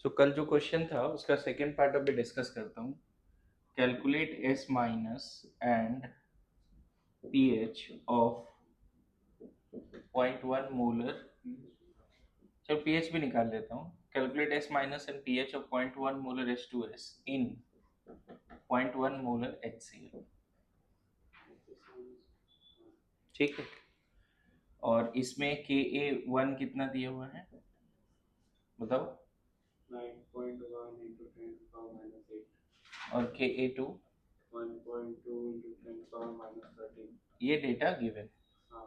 तो कल जो क्वेश्चन था उसका सेकेंड पार्ट अभी डिस्कस करता हूँ। Calculate S minus and pH of 0.1 molar. चलो pH भी निकाल लेता हूँ। Calculate S minus and pH of 0.1 molar H2S in 0.1 molar HCl। ठीक है, और इसमें Ka1 कितना दिया हुआ है बताओ। 9.1 into 10 to the power minus 8 और Ka2 1.2 into 10 to the power minus 13। ये डेटा गिवन। हाँ,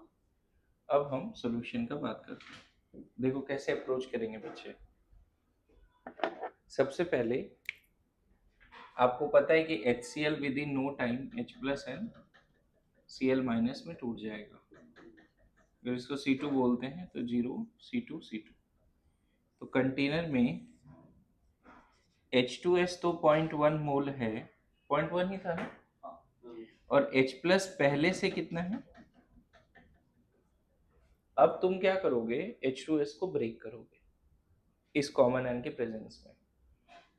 अब हम सॉल्यूशन का बात करते हैं। देखो कैसे अप्रोच करेंगे बच्चे। सबसे पहले आपको पता है कि HCl within no time H plus and Cl minus में टूट जाएगा। अगर इसको C2 बोलते हैं तो 0 C2 C2। तो कंटेनर में H2S तो 0.1 मोल है, 0.1 ही था ना, और H प्लस पहले से कितना है। अब तुम क्या करोगे, H2S को ब्रेक करोगे इस कॉमन एन के प्रेजेंस में।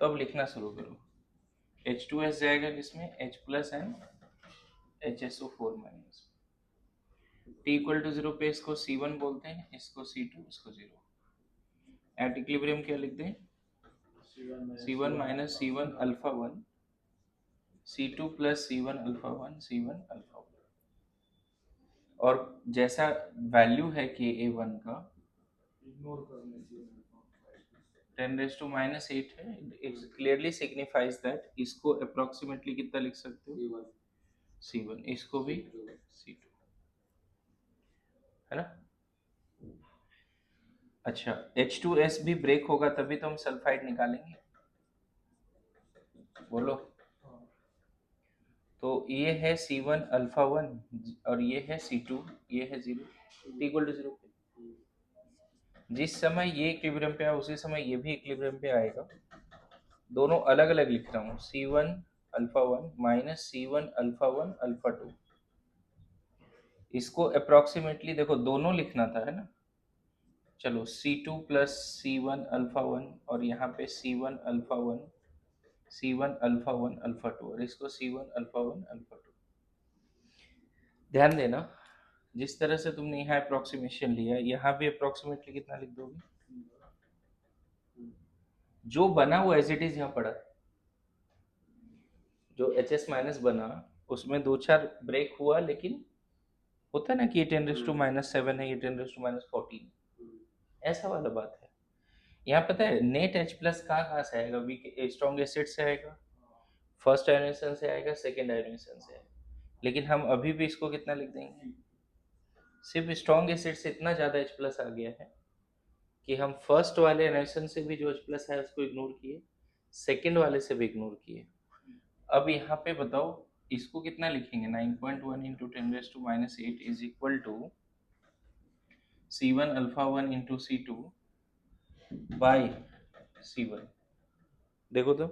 तो अब लिखना शुरू करो। H2S जाएगा किसमें, H plus and HSO4 minus. T equal to 0 पे इसको C1 बोलते हैं, इसको C2, इसको 0। एट इक्विलिब्रियम क्या लिखते हैं, C1 minus C1 alpha 1 C2 plus C1 alpha 1 C1 alpha 1। और जैसा वैल्यू है Ka1 का इग्नोर करने से 10 रेज टू माइनस 8 है। इट क्लियरली सिग्निफाइज दैट इसको अप्रोक्सीमेटली कितना लिख सकते हो, C1, इसको भी C2, है ना। अच्छा, H2S भी ब्रेक होगा तभी तो हम सल्फाइड निकालेंगे, बोलो। तो ये है C1 अल्फा 1 और ये है C2, ये है 0, T इक्वल टू 0 पे। जिस समय ये इक्विलिब्रियम पे आया उसी समय ये भी इक्विलिब्रियम पे आएगा। दोनों अलग अलग लिख रहा हूँ, C1 alpha 1 minus C1 alpha 1 alpha 2। इसको अप्रोक्सीमेटली देखो दोनों लिखना था, है ना। चलो C2 प्लस C1 अल्फा 1 और यहाँ पे C1 alpha 1 C1 alpha 1 alpha 2 और इसको C1 अल्फा 1 अल्फा 2। ध्यान देना, जिस तरह से तुमने यहाँ अप्रोक्सीमेशन लिया यहाँ भी अप्रोक्सीमेटली कितना लिख दोगे, जो बना वो एज इट इज यहाँ पड़ा है। जो HS माइनस बना उसमें दो चार ब्रेक हुआ, लेकिन होता है ना कि ये 10 रेज टू माइनस 7 है, ये 10 रेज टू माइनस 14, ऐसा वाला बात है। यहाँ पता है नेट H प्लस कहाँ से आएगा, वीक स्ट्रॉन्ग एसिड से आएगा, फर्स्ट आयोनाइजेशन से आएगा, सेकेंड आयोनाइजेशन से आएगा। लेकिन हम अभी भी इसको कितना लिख देंगे, सिर्फ स्ट्रॉन्ग एसिड से इतना ज़्यादा H प्लस आ गया है कि हम फर्स्ट वाले आयोनाइजेशन से भी जो H प्लस है उसको इग्नोर किए, सेकेंड वाले से भी इग्नोर किए। अब यहाँ पे बताओ इसको कितना लिखेंगे, 9.1 into 10 raise to minus 8 is equal to C1 alpha 1 into C2 by C1। देखो तो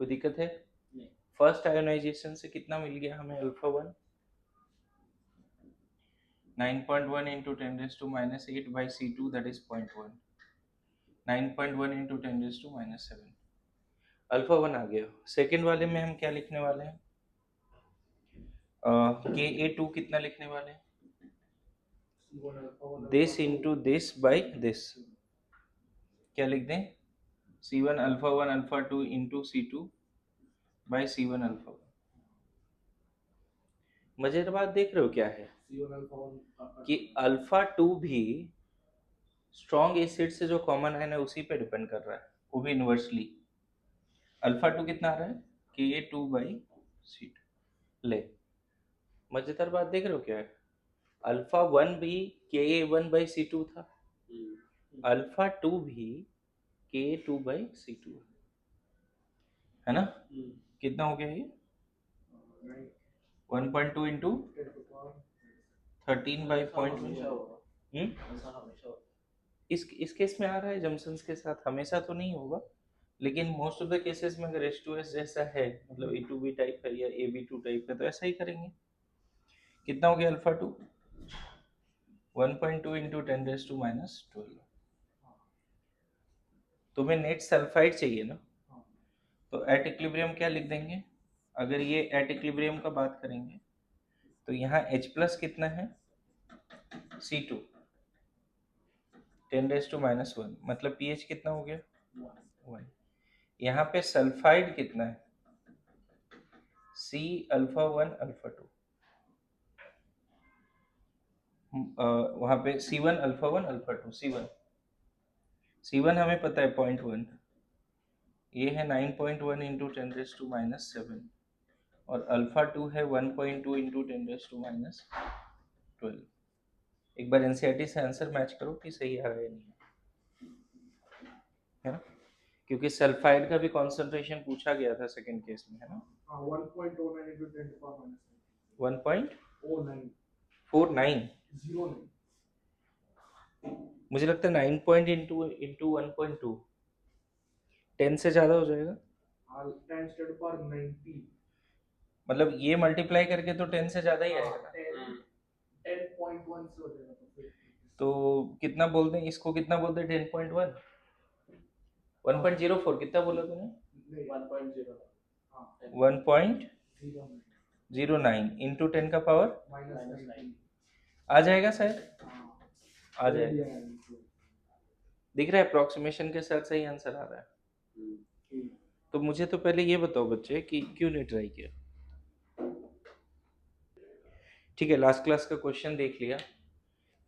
कोई दिक्कत है, फर्स्ट आयोनाइजेशन से कितना मिल गया हमें, alpha 1 9.1 into 10 raise to minus 8 by C2 that is 0.1 9.1 into 10 raise to minus 7 alpha 1 आ गया। सेकेंड वाले में हम क्या लिखने वाले हैं, Ka2 कितना लिखने वाले हैं, this into this by this. क्या लिख दें, C1 alpha 1 alpha 2 into C2 by C1 alpha 1। मजेदार बात देख रहे हो क्या है कि अल्फा 2 भी स्ट्रॉन्ग एसिड से जो कॉमन आयन है उसी पे डिपेंड कर रहा है, वो भी इनवर्सली। अल्फा 2 कितना आ रहा है, Ka2 बाई C2। ले, मजेदार बात देख रहे हो क्या है, अल्फा 1 भी Ka1 बाई C2 था, अल्फा 2 भी Ka2 बाई C2 है ना। कितना हो गया ये, 1.2 इंटू 13 बाई 0.1। इस केस में आ रहा है जंक्शंस के साथ, हमेशा तो नहीं होगा, लेकिन मोस्ट ऑफ द केसेस में अगर H2S जैसा है, मतलब A2B टाइप है या AB2 टाइप है, तो ऐसा ही करेंगे। कितना हो गया alpha 2, 1.2 into 10 raise to minus 12। तुम्हें नेट सल्फाइड चाहिए ना, हाँ। तो एट इक्विलिब्रियम क्या लिख देंगे? अगर ये एट इक्विलिब्रियम का बात करेंगे तो यहाँ H प्लस कितना है, C2 10⁻⁻1, मतलब pH कितना हो गया, 1। यहाँ पे सल्फाइड कितना है, C अल्फा 1 अल्फा 2, वहाँ पे C1 अल्फा 1 अल्फा 2, C1 हमें पता है 0.1, ये है 9.1 इंटू 10⁻⁻7, और अल्फा 2 है 1.2 इंटू 10⁻12। एक बार एनसीईआरटी से आंसर मैच करो कि सही आ रहा है या नहीं, है ना, क्योंकि सल्फाइड का भी कॉन्सेंट्रेशन पूछा गया था सेकंड केस में, है ना। हाँ, 1.09 into 10 to the power minus 1.49 09 09 मुझे लगता है 9 पॉइंट इंटू 1.2 10 से ज़्यादा हो जाएगा, 10 to the power 90, मतलब ये मल्टीप्लाई करके तो 10 से ज़्यादा ही आएगा ना। 10.1 से हो जाएगा तो फिर तो कितना बोल दें इसको, कितना बोल दें, 10.1, 1.04 कितना बोला तूने, नहीं 1.0, हाँ 1.09 इंटू 10 का पावर minus 9 आ जाएगा शायद, हाँ आ जाएगा, दिख रहा है अप्रोक्सीमेशन के साथ सही आंसर आ रहा है। तो मुझे तो पहले ये बताओ बच्चे कि क्यों नहीं ट्राई किया। ठीक है, लास्ट क्लास का क्वेश्चन देख लिया।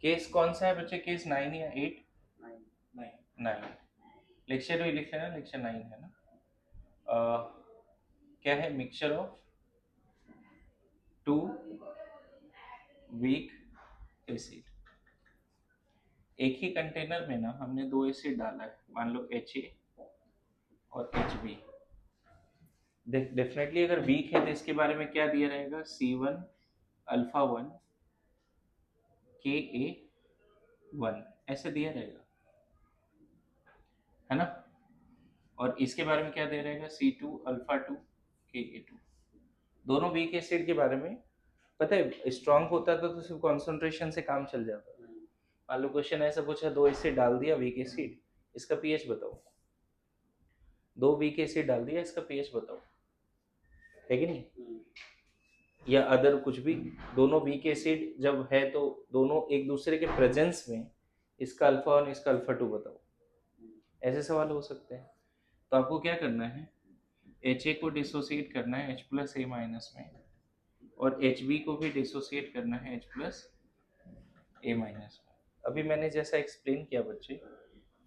केस कौन सा है बच्चे, केस 9 या 8? 9। लेक्चर भी लिख लेना, लेक्चर 9 है ना। क्या है, मिक्सचर ऑफ 2 वीक एसिड। एक ही कंटेनर में ना हमने 2 एसिड डाला है, मान लो HA और HB। डेफिनेटली अगर वीक है तो इसके बारे में क्या दिया रहेगा, C1 अल्फा 1 KA1 ऐसे दिया रहेगा, है ना। और इसके बारे में क्या दे रहेगा, C2 अल्फा 2 KA2। दोनों वीक एसिड के बारे में पता है, स्ट्रांग होता था तो सिर्फ कॉन्सेंट्रेशन से काम चल जाता। मान लो क्वेश्चन ऐसा पूछा, 2 एसिड डाल दिया वीक एसिड, इसका पीएच बताओ, 2 वीक एसिड डाल दिया, इसका पीएच बताओ, है कि नहीं, या अदर कुछ भी। दोनों वीक एसिड जब है तो दोनों एक दूसरे के प्रेजेंस में इसका अल्फा 1 इसका अल्फा 2 बताओ, ऐसे सवाल हो सकते हैं। तो आपको क्या करना है, HA को डिसोसिएट करना है H प्लस A माइनस में, और HB को भी डिसोसिएट करना है H प्लस A माइनस में। अभी मैंने जैसा एक्सप्लेन किया बच्चे,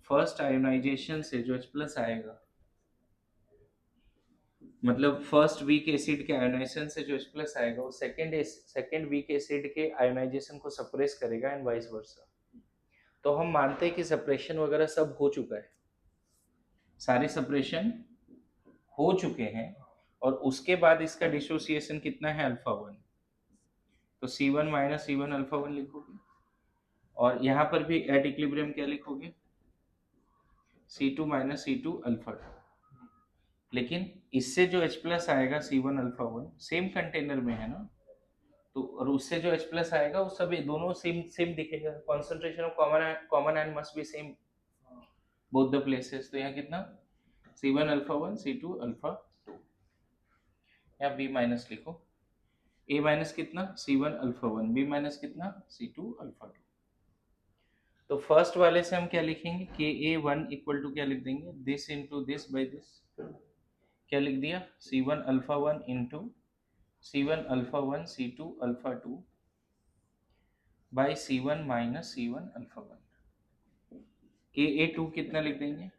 फर्स्ट आयोनाइजेशन से जो H प्लस आएगा, मतलब फर्स्ट वीक एसिड के आयोनाइजेशन से जो H प्लस आएगा वो सेकेंड वीक एसिड के आयोनाइजेशन को सप्रेस करेगा एंड वाइस वर्सा। तो हम मानते हैं कि सेपरेशन वगैरह सब हो चुका है, सारे सेपरेशन हो चुके हैं, और उसके बाद इसका डिसोसिएशन कितना है, अल्फा 1। तो C1 माइनस C1 अल्फा 1 लिखोगे, और यहाँ पर भी एट इक्विलिब्रियम क्या लिखोगे, C2 माइनस C2 अल्फा 2। लेकिन इससे जो H प्लस आएगा C1 अल्फा 1 सेम कंटेनर में है ना, तो और उससे जो H प्लस आएगा वो सब दोनों सेम सेम दिखेगा, concentration of common and must be same both the places. तो यहाँ कितना, C1 अल्फा 1 C2 अल्फा 2, यहाँ B माइनस लिखो, A माइनस कितना, C1 अल्फा 1, B माइनस कितना, C2 अल्फा 2। तो फर्स्ट वाले से हम क्या लिखेंगे, KA1 इक्वल टू क्या लिख देंगे, this into this by this, क्या लिख दिया, C1 alpha 1 into C1 alpha 1 C2 alpha 2 by C1 minus C1 alpha 1। KA2 कितना लिख देंगे,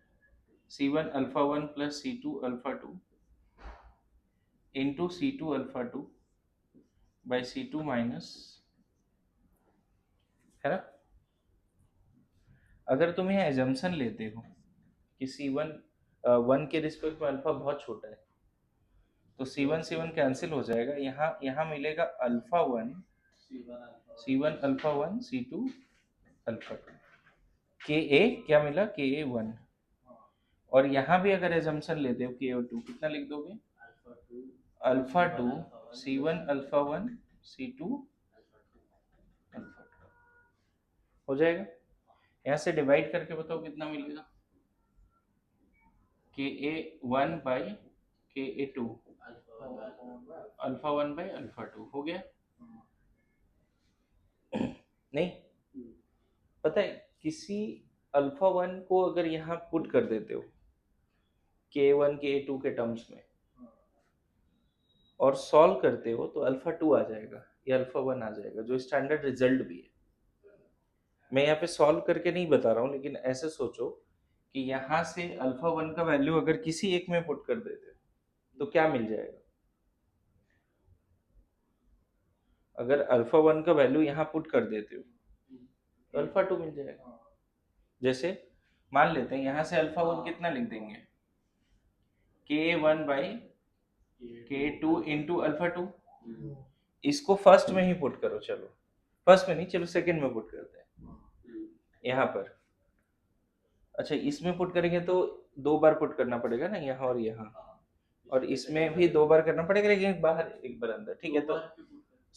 C1 alpha 1 plus C2 alpha 2 into C2 alpha 2 by C2 minus, है ना। अगर तुम यहाँ एजम्पशन लेते हो कि C1 1 के रिस्पेक्ट में अल्फा बहुत छोटा है, तो C1 कैंसिल हो जाएगा, यहाँ मिलेगा alpha 1 C1 alpha 1 C2 alpha 2, KA क्या मिला, KA1। और यहाँ भी अगर एजम्पशन लेते हो KA2 कितना लिख दोगे, alpha 2 C1 alpha 1 C2 alpha 2 हो जाएगा। यहाँ से डिवाइड करके बताओ कितना मिलेगा, Ka1/Ka2 अल्फा 1/अल्फा 2 हो गया। नहीं पता है, किसी अल्फा 1 को अगर यहाँ पुट कर देते हो K1 K2 के टर्म्स में और सॉल्व करते हो तो अल्फा 2 आ जाएगा या अल्फा 1 आ जाएगा, जो स्टैंडर्ड रिजल्ट भी है। मैं यहाँ पे सॉल्व करके नहीं बता रहा हूँ, लेकिन ऐसे सोचो कि यहाँ से अल्फा 1 का वैल्यू अगर किसी एक में पुट कर देते तो क्या मिल जाएगा। अगर अल्फा 1 का वैल्यू यहाँ पुट कर देते हो तो अल्फा 2 मिल जाएगा। जैसे मान लेते हैं यहाँ से अल्फा 1 कितना लिख देंगे, K1/K2 इंटू अल्फा 2। इसको फर्स्ट में ही पुट करो, चलो फर्स्ट में नहीं, चलो सेकंड में पुट करते हैं यहाँ पर। अच्छा इसमें पुट करेंगे तो 2 बार पुट करना पड़ेगा ना, यहाँ और यहाँ, और इसमें भी 2 बार करना पड़ेगा, लेकिन एक बाहर एक बार अंदर। ठीक है, तो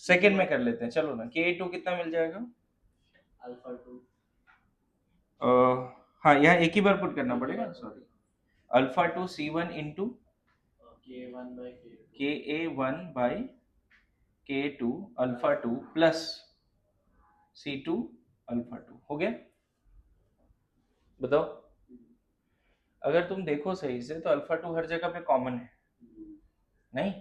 सेकंड में कर लेते हैं, चलो ना। K2 कितना मिल जाएगा, अल्फा 2 हाँ यहाँ एक ही बार पुट करना पड़ेगा, sorry, alpha 2 C1 into Ka1/K2 alpha 2 plus C2 alpha 2 हो गया। बताओ, अगर तुम देखो सही से तो अल्फा 2 हर जगह पे कॉमन है नहीं,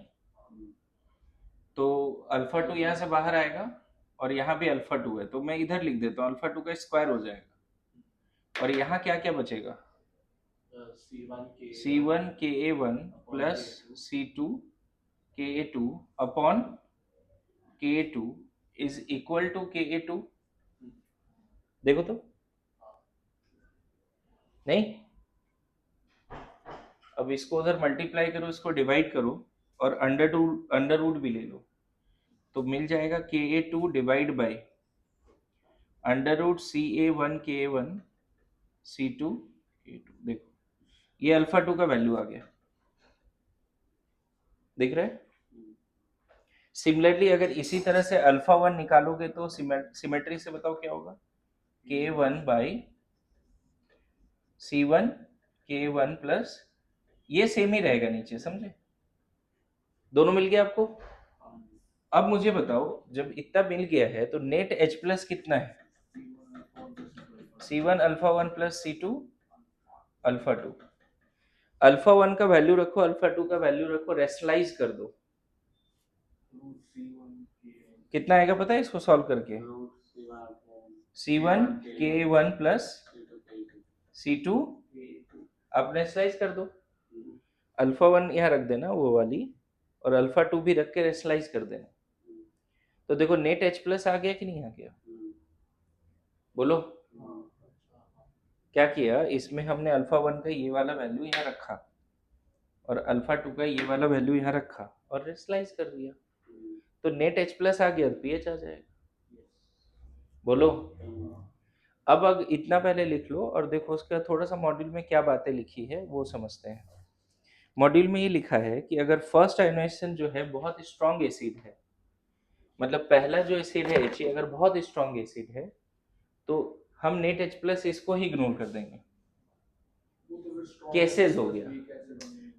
तो अल्फा 2 यहाँ से बाहर आएगा और यहाँ भी अल्फा 2 है, तो मैं इधर लिख देता हूँ अल्फा 2 का स्क्वायर हो जाएगा। और यहाँ क्या क्या बचेगा, C1 Ka1 plus C2 Ka2 upon Ka2 is equal to Ka2। देखो तो, नहीं, अब इसको उधर मल्टीप्लाई करो, इसको डिवाइड करो और अंडर रूट भी ले लो, तो मिल जाएगा Ka2 divide by under root Ca1 Ka1 C2 Ka2। देखो ये अल्फा 2 का वैल्यू आ गया, दिख रहा है। सिमिलरली अगर इसी तरह से अल्फा 1 निकालोगे तो सिमेट्री से बताओ क्या होगा, K1/C1 K1 प्लस, ये सेम ही रहेगा नीचे, समझे, दोनों मिल गया आपको। अब मुझे बताओ, जब इतना मिल गया है तो नेट H प्लस कितना है, C1 alpha 1 plus C2 alpha 2। Alpha 1 का वैल्यू रखो, अल्फा 2 का वैल्यू रखो, रेशनलाइज कर दो, कितना आएगा पता है इसको सॉल्व करके, C1 K1 प्लस C2, आप रेशनलाइज कर दो, अल्फा 1 यहाँ रख देना वो वाली, और अल्फा 2 भी रख के रेशनलाइज कर देना। तो देखो नेट H प्लस आ गया कि नहीं आ गया, बोलो। क्या किया, इसमें हमने अल्फा 1 का ये वाला वैल्यू यहाँ रखा और अल्फा 2 का ये वाला वैल्यू यहाँ रखा और रेशनलाइज कर दिया, तो नेट H प्लस आ गया, पीएच आ जाएगा, बोलो। अब इतना पहले लिख लो और देखो उसका थोड़ा सा मॉड्यूल में क्या बातें लिखी है वो समझते हैं। मॉड्यूल में ये लिखा है कि अगर फर्स्ट आयोनाइजेशन जो है बहुत स्ट्रॉन्ग एसिड है, मतलब पहला जो एसिड है He अगर बहुत स्ट्रॉन्ग एसिड है तो हम नेट H प्लस इसको ही इग्नोर कर देंगे, केसेस हो गया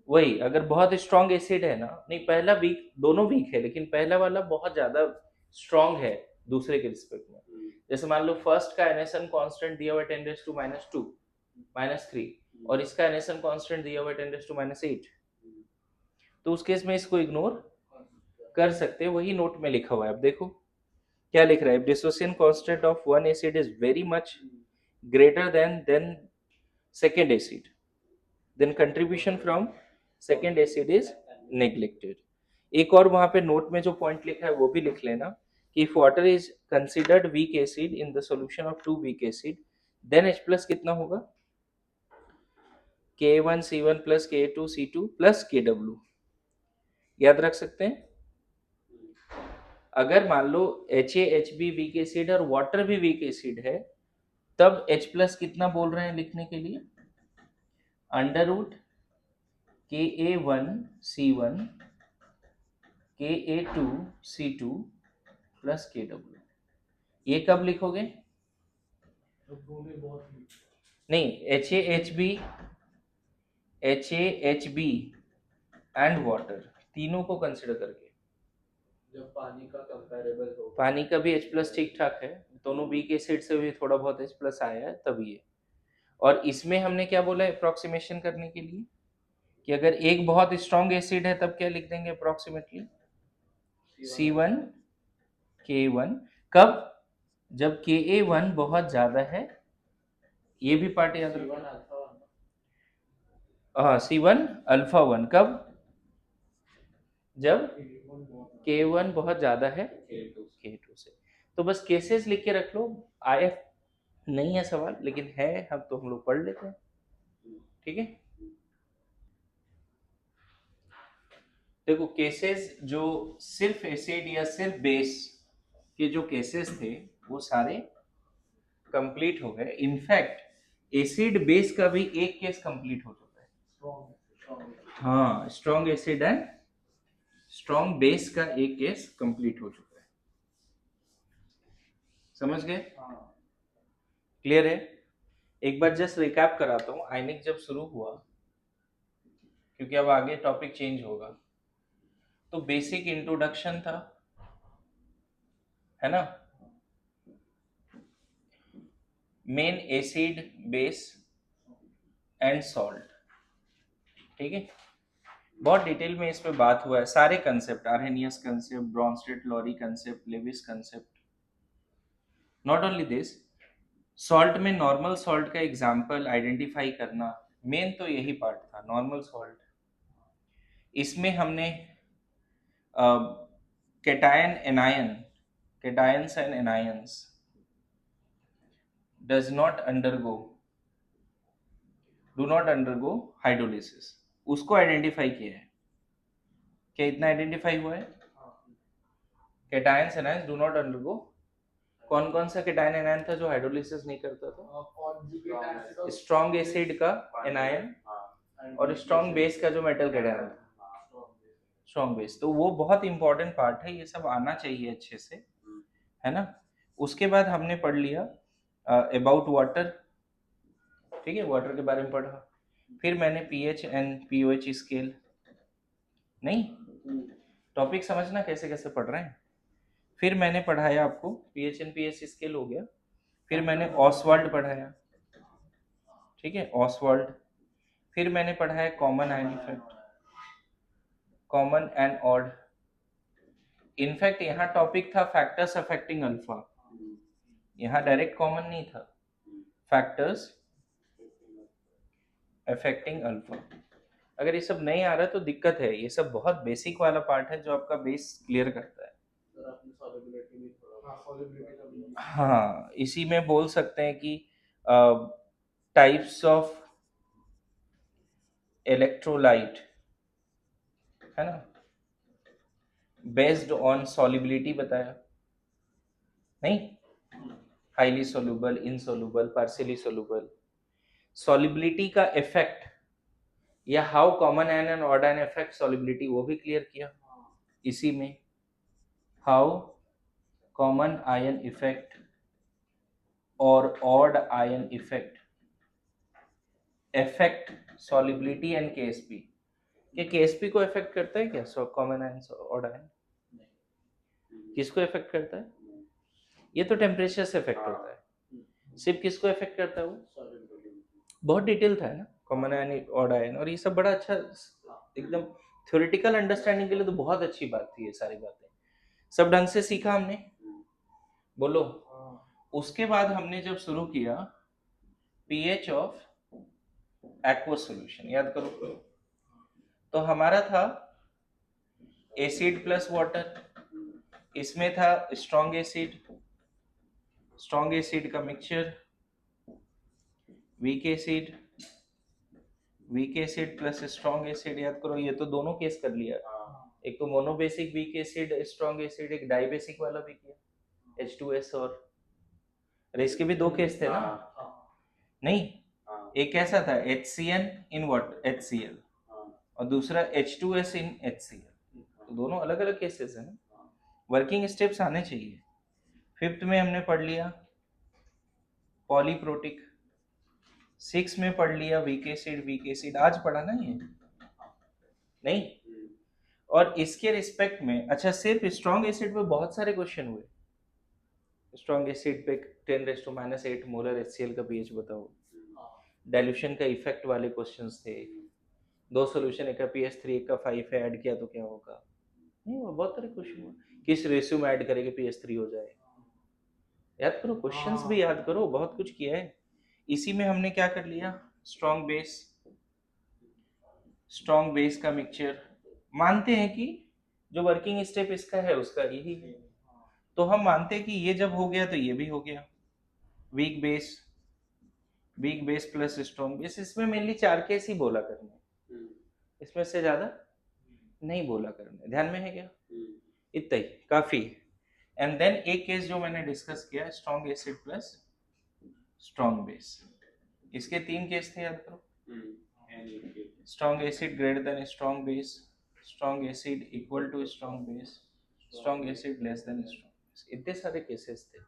वही। अगर बहुत स्ट्रॉन्ग एसिड है ना, नहीं पहला वीक, दोनों वीक है, लेकिन पहला वाला बहुत ज्यादा स्ट्रॉन्ग है दूसरे के रिस्पेक्ट में। जैसे मान लो फर्स्ट का एनएसएन कांस्टेंट दिया हुआ 10⁻², -3, और इसका एनएसएन कांस्टेंट दिया हुआ 10⁻8, तो उस केस में इसको इग्नोर कर सकते हैं, वही नोट में लिखा हुआ है। अब देखो क्या लिख रहा है, dissociation constant of one acid is very much greater than second acid, then contribution from second acid is neglected। एक और वहां पे नोट में जो पॉइंट लिखा है वो भी लिख लेना कि if water is considered weak acid in the solution of 2 weak acid then H plus कितना होगा, K1C1 plus K2C2 plus KW, याद रख सकते हैं। अगर मान लो HAHB वीक एसिड और वाटर भी वीक एसिड है, तब H प्लस कितना बोल रहे हैं लिखने के लिए, under root Ka1C1 Ka2C2 plus KW। ये कब लिखोगे, नहीं HAHB HAHB एंड वाटर, तीनों को कंसिडर करके। जब पानी का कंपैरेबल हो, पानी का भी H प्लस ठीक ठाक है, दोनों वीक एसिड से भी थोड़ा बहुत H प्लस आया है तभी है। और इसमें हमने क्या बोला अप्रोक्सीमेशन करने के लिए कि अगर एक बहुत स्ट्रॉन्ग एसिड है तब क्या लिख देंगे अप्रोक्सीमेटली C1 Ka1। कब? जब Ka1 बहुत ज्यादा है, ये भी पार्ट याद रखो। C1 अल्फा 1, हाँ C1 अल्फा 1 कब? जब K1 बहुत ज्यादा है K2 से। तो बस केसेस लिख के रख लो, आया नहीं है सवाल लेकिन है, हम लोग पढ़ लेते हैं, ठीक है। देखो केसेस जो सिर्फ एसिड या सिर्फ बेस के जो केसेस थे वो सारे कंप्लीट हो गए। इनफैक्ट एसिड बेस का भी एक केस कंप्लीट हो चुका है। हाँ, strong acid and strong base का एक केस कंप्लीट हो चुका है। समझ गए? क्लियर है? एक बार जस्ट रिकैप कराता हूँ। आयनिक जब शुरू हुआ, क्योंकि अब आगे टॉपिक चेंज होगा, तो बेसिक इंट्रोडक्शन था, है ना। Main acid base and salt, ठीक है। बहुत डिटेल में इस पे बात हुआ है, सारे concept, Arrhenius concept, Bronsted Lowry concept, Lewis concept. Not only this, salt में नॉर्मल सॉल्ट का एग्जांपल आइडेंटिफाई करना, मेन तो यही पार्ट था, नॉर्मल सॉल्ट। इसमें हमने cation anion, cations and anions do not undergo hydrolysis, उसको आइडेंटिफाई किया है। क्या इतना आइडेंटिफाई हुआ है? Cations anions do not undergo, कौन कौन सा कैटायन एनायन था जो हाइड्रोलिसिस नहीं करता था? स्ट्रॉन्ग एसिड का एनायन और स्ट्रॉन्ग बेस का जो मेटल कैटायन था, स्ट्रॉन्ग बेस। तो वो बहुत इंपॉर्टेंट पार्ट है, ये सब आना चाहिए अच्छे से, है ना। उसके बाद हमने पढ़ लिया अबाउट वाटर, ठीक है, वाटर के बारे में पढ़ा। फिर मैंने पीएच एंड पीओएच स्केल, नहीं टॉपिक समझना कैसे कैसे पढ़ रहे हैं। फिर मैंने पढ़ाया आपको पीएच एंड पीएच स्केल हो गया। फिर मैंने ऑसवाल्ड पढ़ाया, ठीक है, ऑसवाल्ड। फिर मैंने पढ़ाया common ion effect, common and odd. In fact यहाँ टॉपिक था फैक्टर्स अफेक्टिंग अल्फा, यहाँ डायरेक्ट कॉमन नहीं था, फैक्टर्स अफेक्टिंग अल्फा। अगर ये सब नहीं आ रहा तो दिक्कत है, ये सब बहुत बेसिक वाला पार्ट है जो आपका बेस क्लियर करता है। हाँ, इसी में बोल सकते हैं कि टाइप्स ऑफ इलेक्ट्रोलाइट, है ना, बेस्ड ऑन सॉल्युबिलिटी बताया, नहीं, highly soluble, insoluble, partially soluble, solubility का इफेक्ट या how common ion and odd ion effect solubility, वो भी क्लियर किया इसी में। हाउ कॉमन आयन इफेक्ट और odd ion effect effect solubility and Ksp. क्या केएसपी को इफेक्ट करता है क्या so common ion odd ion? किसको इफेक्ट करता है? ये तो टेम्परेचर से इफेक्ट होता है। सिर्फ किसको इफेक्ट करता है वो? बहुत डिटेल था, है ना, कॉमन आयन ऑड आयन। और ये सब बड़ा अच्छा, एकदम थ्योरेटिकल अंडरस्टैंडिंग के लिए तो बहुत अच्छी बात थी ये सारी बातें, सब ढंग से सीखा हमने, बोलो। उसके बाद हमने जब शुरू किया पीएच ऑफ एक्वस सॉल्यूशन, याद करो, तो हमारा था एसिड प्लस वाटर, इसमें था स्ट्रॉन्ग एसिड का mixture, week acid plus strong acid, याद करो, ये तो दोनों केस कर लिया। एक तो monobasic weak acid strong acid, एक डाइबेसिक वाला भी किया H2S। और इसके भी दो केस थे ना, नहीं, एक कैसा था HCN इन वाटर HCl और दूसरा H2S इन HCl, तो दोनों अलग अलग केसेस हैं। वर्किंग स्टेप्स आने चाहिए। फिफ्थ में हमने पढ़ लिया पॉलीप्रोटिक, 6 में पढ़ लिया वीक एसिड आज पढ़ा ना ये नहीं। और इसके रिस्पेक्ट में अच्छा सिर्फ स्ट्रॉन्ग एसिड पे बहुत सारे क्वेश्चन हुए। स्ट्रॉन्ग एसिड पे 10⁻⁸ मोलर HCl का पीएच बताओ, डाइल्यूशन का इफेक्ट वाले क्वेश्चंस थे, 2 सॉल्यूशन, एक का pH 3 एक का 5 है, ऐड किया तो क्या होगा, नहीं हुआ, बहुत सारे क्वेश्चन हुए, किस रेशियो में ऐड करेंगे pH 3 हो जाए, याद करो क्वेश्चंस भी याद करो, बहुत कुछ किया है। इसी में हमने क्या कर लिया, स्ट्रॉन्ग बेस का मिक्सचर, मानते हैं कि जो वर्किंग स्टेप इसका है उसका यही है, तो हम मानते हैं कि ये जब हो गया तो ये भी हो गया, weak base plus strong base. इसमें मेनली 4 केस ही बोला करने, इसमें से ज्यादा नहीं बोला करने, ध्यान में है क्या, इतना ही काफी। एंड देन एक केस जो मैंने डिस्कस किया, strong acid plus strong base, इसके 3 केस थे, याद करो, strong acid greater than strong base, strong acid equal to strong base, strong acid less than strong base, इतने सारे केसेस थे।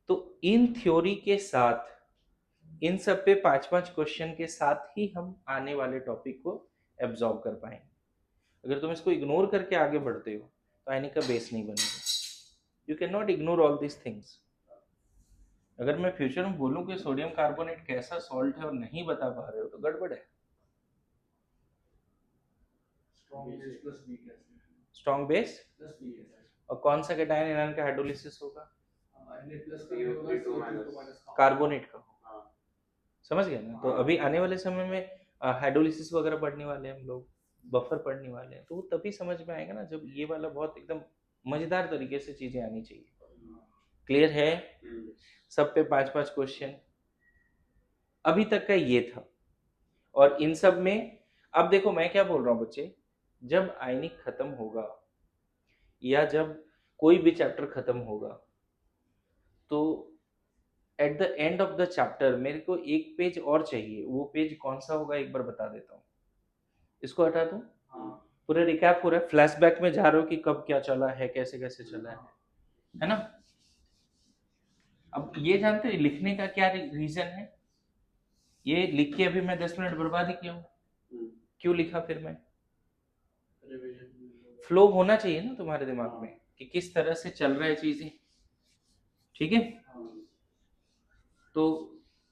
तो इन थ्योरी के साथ, इन सब पे 5-5 क्वेश्चन के साथ ही हम आने वाले टॉपिक को एब्जॉर्ब कर पाएंगे। अगर तुम इसको इग्नोर करके आगे बढ़ते हो तो आयनिक का बेस नहीं बनेगा। You can not ignore all this things. अगर मैं फ्यूचर में बोलूं कि सोडियम कार्बोनेट कैसा सॉल्ट है और नहीं बता पा रहे हो तो गड़बड़ है। स्ट्रॉन्ग बेस और कौन सा कैटायन एनायन का हाइड्रोलिसिस होगा, कार्बोनेट का, समझ गए ना। तो अभी आने वाले समय में हाइड्रोलिसिस वगैरह पढ़ने वाले हैं हम लोग, बफर पढ़ने वाले हैं, तो वो तभी समझ में आएगा ना जब ये वाला बहुत एकदम मजेदार तरीके से चीजें आनी चाहिए। क्लियर है, सब पे 5-5 क्वेश्चन अभी तक का ये था। और इन सब में अब देखो मैं क्या बोल रहा हूँ बच्चे, जब आयनिक खत्म होगा या जब कोई भी चैप्टर खत्म होगा तो at the end of the chapter मेरे को एक पेज और चाहिए, वो पेज कौन सा होगा एक बार बता देता हूँ। इसको हटा दूं, पूरा रिकैप हो रहा है, फ्लैशबैक में जा रहे हो कि कब क्या चला है, कैसे कैसे चला है ना। अब ये जानते हो लिखने का क्या रीजन है, ये लिख के अभी मैं 10 मिनट बर्बाद ही किया हूँ, क्यों लिखा फिर मैं, फ्लो होना चाहिए ना तुम्हारे दिमाग में कि किस तरह से चल रहा है चीजें, ठीक है। तो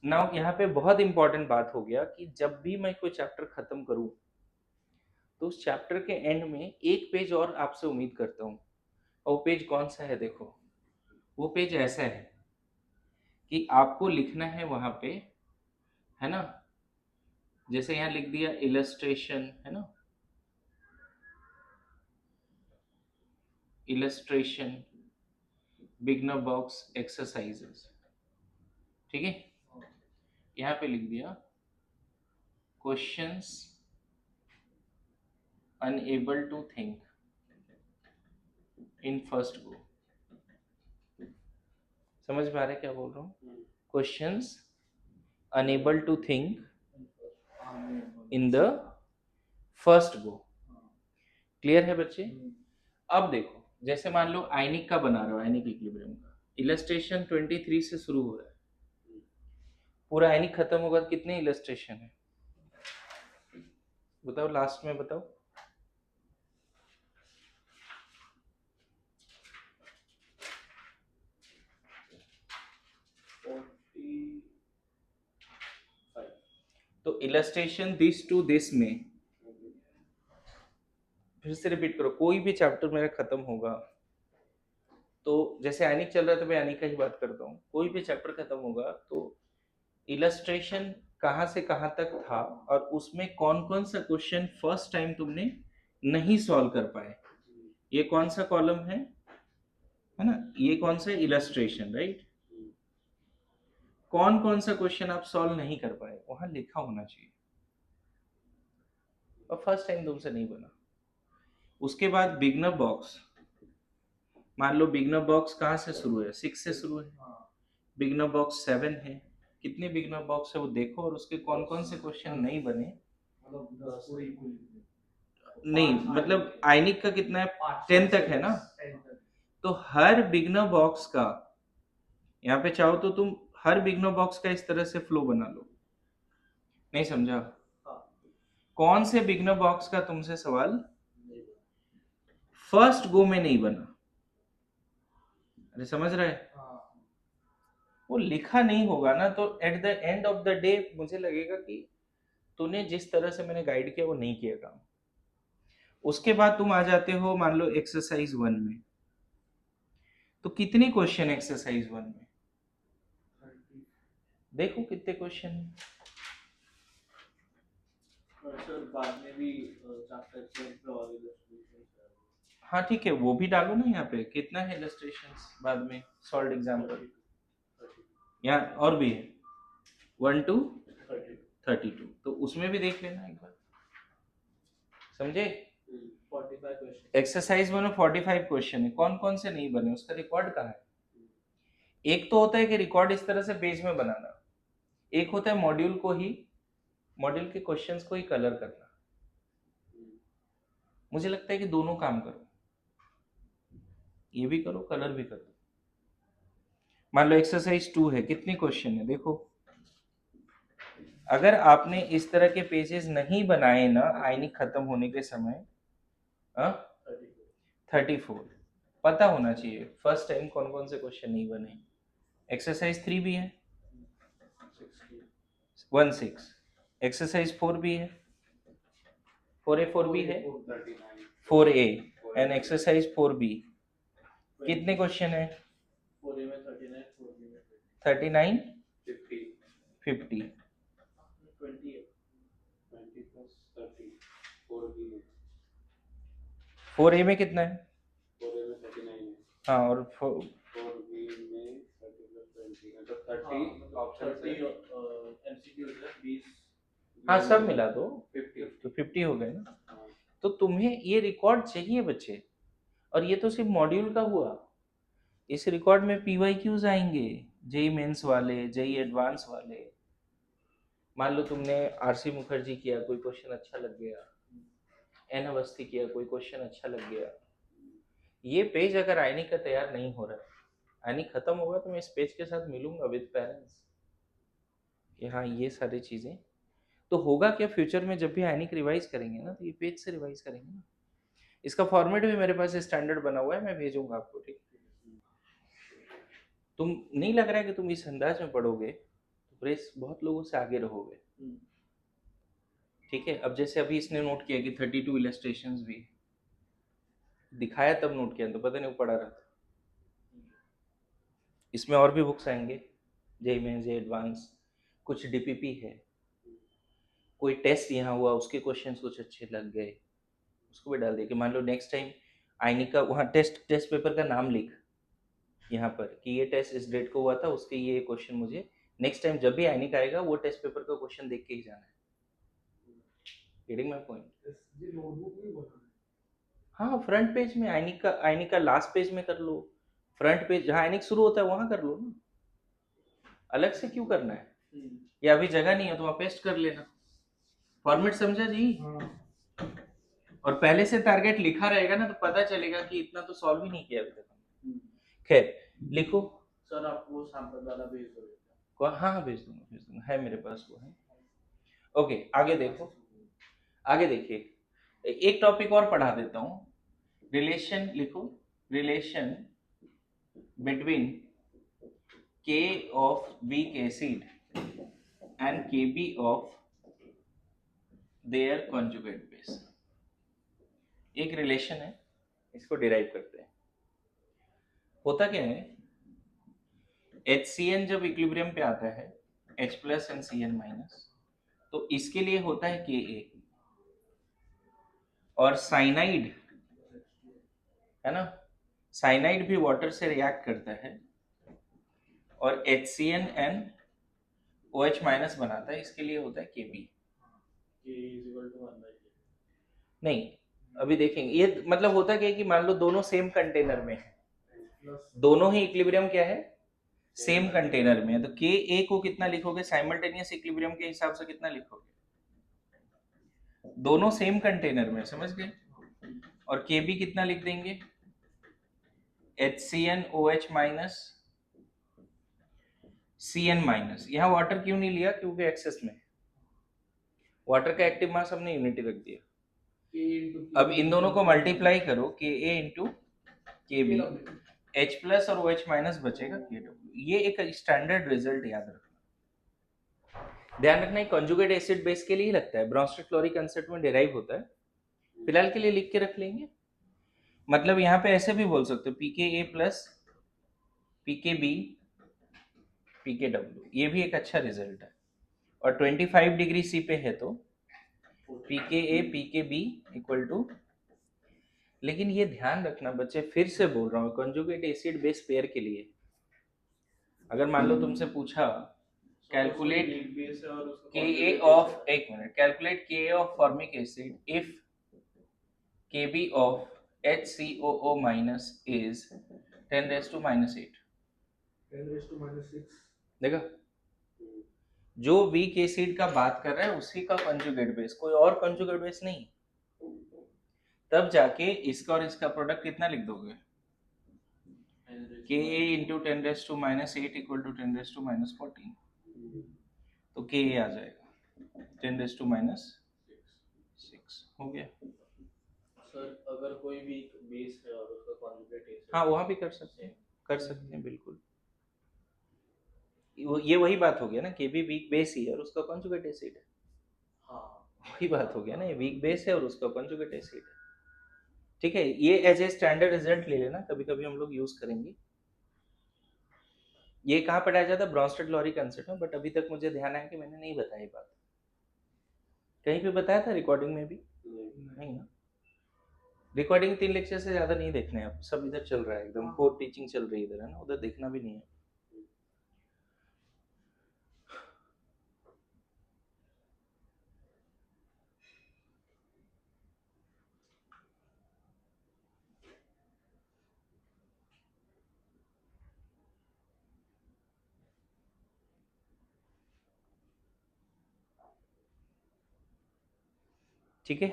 नाउ यहाँ पे बहुत इंपॉर्टेंट बात हो गया कि जब भी मैं कोई चैप्टर खत्म करूं तो उस चैप्टर के एंड में एक पेज और आपसे उम्मीद करता हूँ, और वो पेज कौन सा है, देखो वो पेज ऐसा है कि आपको लिखना है वहां पे, है ना, जैसे यहाँ लिख दिया इलस्ट्रेशन, है ना, इलस्ट्रेशन बिगनर बॉक्स एक्सरसाइजेस, ठीक है। यहाँ पे लिख दिया questions unable to think in first go, समझ में आ रहा है क्या बोल रहा हूँ, questions unable to think in the first go, clear है बच्चे। अब देखो जैसे मान लो आयनिक का बना रहे हो, आयनिक इक्विलिब्रियम का इलस्ट्रेशन 23 से शुरू हो रहा है, पूरा आयनिक खत्म होगा तो कितने इलस्ट्रेशन है बताओ, लास्ट में बताओ, तो इलस्ट्रेशन दिस टू दिस में, फिर से रिपीट करो, कोई भी चैप्टर मेरा खत्म होगा तो जैसे आयनिक चल रहा है तो मैं आयनिक का ही बात करता हूँ, कोई भी चैप्टर खत्म होगा तो इलस्ट्रेशन कहाँ से कहाँ तक था और उसमें कौन कौन सा क्वेश्चन फर्स्ट टाइम तुमने नहीं सॉल्व कर पाए, ये कौन सा कॉलम है ना, ये कौन सा इलस्ट्रेशन, राइट, कौन कौन सा क्वेश्चन आप सॉल्व नहीं कर पाए वहां लिखा होना चाहिए और फर्स्ट टाइम तुमसे नहीं बना। उसके बाद बिगनर बॉक्स, मान लो बिगनर बॉक्स कहाँ से शुरू है, 6 से शुरू है, बिगनर बॉक्स 7 है, कितने बिगनर बॉक्स है वो देखो और उसके कौन कौन से क्वेश्चन नहीं बने, नहीं मतलब आयनिक का कितना है 10 तक है ना, तो हर बिगनर बॉक्स का यहाँ पे चाहो तो तुम हर बिगनर बॉक्स का इस तरह से फ्लो बना लो नहीं समझा? हाँ। कौन से बिगनर बॉक्स का तुमसे सवाल नहीं बना। फर्स्ट गो में नहीं बना? अरे समझ रहे? हाँ। वो लिखा नहीं होगा ना, तो at the end of the day मुझे लगेगा कि तूने जिस तरह से मैंने गाइड किया वो नहीं किया काम। उसके बाद तुम आ जाते हो मान लो एक्सरसाइज 1 में, तो कितने क्वेश्चन एक्सरसाइज 1 में? 30। देखो कितने क्वेश्चन है। और सर बाद में भी चैप्टर चेंज और इलस्ट्रेशंस है। हाँ ठीक है, वो भी डालो ना यहाँ पे, कितना है इलस्ट्रेशंस बाद में, सॉल्व एग्जाम्पल 32। यहाँ और भी है 1 to 32। 32, तो उसमें भी देख लेना एक बार, समझे? 45 क्वेश्चन। एक्सरसाइज 1 में 45 क्वेश्चन है, कौन कौन से नहीं बने, उसका रिकॉर्ड कहाँ है? एक तो होता है कि रिकॉर्ड इस तरह से पेज में बनाना, एक होता है मॉड्यूल को ही, मॉड्यूल के क्वेश्चंस को ही कलर करना। मुझे लगता है कि दोनों काम करो, ये भी करो कलर भी करो। मान लो एक्सरसाइज 2 है, कितने क्वेश्चन है देखो। अगर आपने इस तरह के पेजेस नहीं बनाए ना आयनिक खत्म होने के समय, 34 पता होना चाहिए फर्स्ट टाइम कौन कौन से क्वेश्चन नहीं बने। एक्सरसाइज 3 भी है 16, एक्सरसाइज 4 भी है 4A 4B है 4A एंड एक्सरसाइज 4B। कितने क्वेश्चन है? 4A में 39, 4B में 39 50। 50 20 है। 20 plus 30 4B में। 4A में कितना है? 4A में 39 है। हाँ और 4B में 30 plus 20 मतलब 30 ऑप्शन से MCQ है 20। हाँ सब मिला दो 50 तो 50 हो गए ना। हाँ। तो तुम्हें ये रिकॉर्ड चाहिए बच्चे, और ये तो सिर्फ मॉड्यूल का हुआ। इस रिकॉर्ड में PYQs आएंगे, जेई मेंस वाले, जेई एडवांस वाले। मान लो तुमने आरसी मुखर्जी किया, कोई क्वेश्चन अच्छा लग गया, एन अवस्थी किया, कोई क्वेश्चन अच्छा लग गया। ये पेज अगर आयनिक का तैयार नहीं हो रहा है, आयनिक खत्म होगा तो मैं इस पेज के साथ मिलूंगा विद पेरेंट्स कि हाँ ये सारी चीजें तो होगा क्या फ्यूचर में जब भी आयनिक रिवाइज करेंगे ना, तो ये पेज से रिवाइज करेंगे ना। इसका फॉर्मेट भी मेरे पास स्टैंडर्ड बना हुआ है, मैं भेजूंगा आपको, ठीक। तुम नहीं लग रहा है कि तुम इस अंदाज में पढ़ोगे तो प्रेस बहुत लोगों से आगे रहोगे, ठीक है। अब जैसे अभी इसने नोट किया कि 32 इलस्ट्रेशंस भी दिखाया, तब नोट किया तो पता नहीं वो पढ़ा रहा था। इसमें और भी बुक्स आएंगे, जेई मेंस, जेई एडवांस, कुछ डीपीपी है, कोई टेस्ट यहाँ हुआ उसके क्वेश्चंस कुछ अच्छे लग गए, उसको भी डाल दिया कि मान लो नेक्स्ट टाइम आयनिक का वहाँ टेस्ट पेपर का नाम लिख यहाँ पर कि ये टेस्ट इस डेट को हुआ था, उसके ये क्वेश्चन मुझे नेक्स्ट टाइम जब भी आयनिक आएगा वो टेस्ट पेपर का क्वेश्चन देख के ही जाना है। Getting my point? ये नोटबुक नहीं बना है। हाँ फ्रंट पेज में आयनिक का लास्ट पेज में कर लो, फ्रंट पेज जहाँ आयनिक शुरू होता है वहां कर लो ना, अलग से क्यों करना है? या अभी जगह नहीं है तो वहाँ पेस्ट कर लेना। फॉर्मेट समझा जी? हाँ। और पहले से टारगेट लिखा रहेगा ना तो पता चलेगा कि इतना तो सॉल्व ही नहीं किया अभी तक। खैर लिखो सर आप वो सैंपल वाला भेज दो। हाँ हाँ भेज दूंगा, है मेरे पास वो है। ओके आगे देखो, आगे देखिए एक टॉपिक और पढ़ा देता हूँ। रिलेशन लिखो, relation between K of weak acid and Kb of their conjugate base। एक रिलेशन है, इसको डिराइव करते हैं। होता क्या है, HCN जब इक्विलिब्रियम पे आता है H plus and Cn minus, तो इसके लिए होता है Ka, और साइनाइड है ना, साइनाइड भी वाटर से रिएक्ट करता है और HCN एंड OH माइनस बनाता है, इसके लिए होता है Kb। नहीं अभी देखेंगे, ये मतलब होता क्या है कि मान लो दोनों सेम कंटेनर में है, दोनों ही इक्विलिब्रियम क्या है, सेम कंटेनर में है, तो Ka को कितना लिखोगे साइमल्टेनियस इक्विलिब्रियम के हिसाब से कितना लिखोगे, दोनों सेम कंटेनर में, समझ गए। और Kb कितना लिख देंगे, HCN OH minus Cn minus. यहाँ वाटर क्यों नहीं लिया, क्योंकि एक्सेस में, वाटर का एक्टिव मास हमने यूनिटी रख दिया। K into अब इन दोनों को मल्टीप्लाई करो, के ए इंटू के बी, एच प्लस और ओ एच माइनस बचेगा के डब्ल्यू। ये एक स्टैंडर्ड रिजल्ट याद रखना। ध्यान रखना ये कंजुगेट एसिड बेस के लिए ही लगता है, ब्रोंस्टेड क्लोरिक एसिड में डिराइव होता है। फिलहाल के लिए लिख के रख लेंगे। मतलब यहाँ पे ऐसे भी बोल सकते हो, पी के ए प्लस पी के बी पी के डब्ल्यू, ये भी एक अच्छा रिजल्ट है। और 25 डिग्री सी पे है तो पी के ए पी के बी इक्वल टू, लेकिन ये ध्यान रखना बच्चे, फिर से बोल रहा हूँ, कंजुगेट एसिड बेस पेयर के लिए अगर मान लो तुमसे पूछा कैलकुलेट के ए ऑफ, एक मिनट, calculate K a of formic acid if K b of HCOO minus is 10⁻⁻8, 10⁻⁶ देखा, जो वीक एसिड का बात कर रहा है उसी का कंजुगेट बेस, कोई और कंजुगेट बेस नहीं। तब जाके इसका और इसका प्रोडक्ट कितना लिख दोगे, के ए इंटू 10⁻⁸ इक्वल टू 10⁻14, तो के ए आ जाएगा 10⁻6 हो गया। सर अगर कोई भी बेस है और उसका कॉन्जुगेट एसिड, हाँ वहाँ भी कर सकते हैं बिल्कुल। ये वही बात हो गया ना, के बी वीक बेस ही है और उसका कॉन्जुगेट एसिड है। हाँ वही बात हो गया ना, ये वीक बेस है और उसका कॉन्जुगेट एसिड है। ठीक है, ये एज ए स्टैंडर्ड रिजल्ट ले लेना, कभी कभी हम लोग यूज करेंगे। ये कहाँ पढ़ाया जाता है, ब्रोंस्टेड क्लोरिक एसिड में, बट अभी तक मुझे ध्यान है कि मैंने नहीं बताई बात। कहीं पे बताया था रिकॉर्डिंग में भी नहीं ना। रिकॉर्डिंग 3 लेक्चर से ज्यादा नहीं देखने हैं, अब सब इधर चल रहा है एकदम, कोर टीचिंग चल रही है इधर, है ना, उधर देखना भी नहीं है। ठीक है,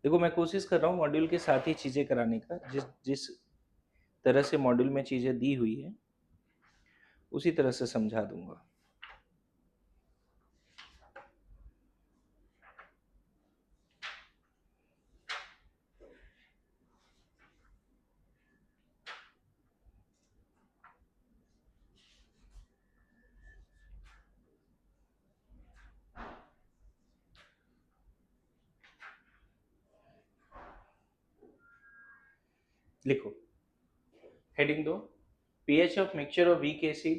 देखो मैं कोशिश कर रहा हूँ मॉड्यूल के साथ ही चीजें कराने का, जिस जिस तरह से मॉड्यूल में चीजें दी हुई है उसी तरह से समझा दूंगा। लिखो, हेडिंग दो, pH of mixture of weak acid,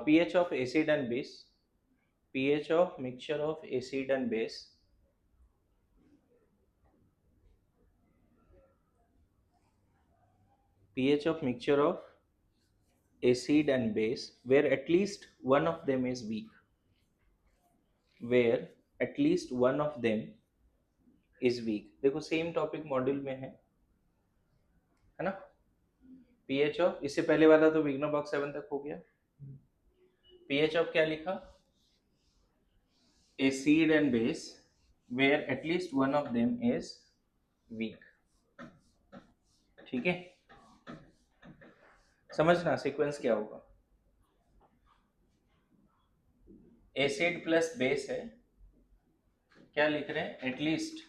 pH of acid and base, pH of mixture of acid and base, pH of mixture of acid and base where at least one of them is weak, where at least one of them is weak। देखो same topic module में है ना। pH of, इससे पहले वाला तो विग्नो box 7 तक हो गया। pH ऑफ क्या लिखा, acid and base where at least one of them is weak। ठीक है, समझना सीक्वेंस क्या होगा, एसिड प्लस बेस है, क्या लिख रहे हैं, at least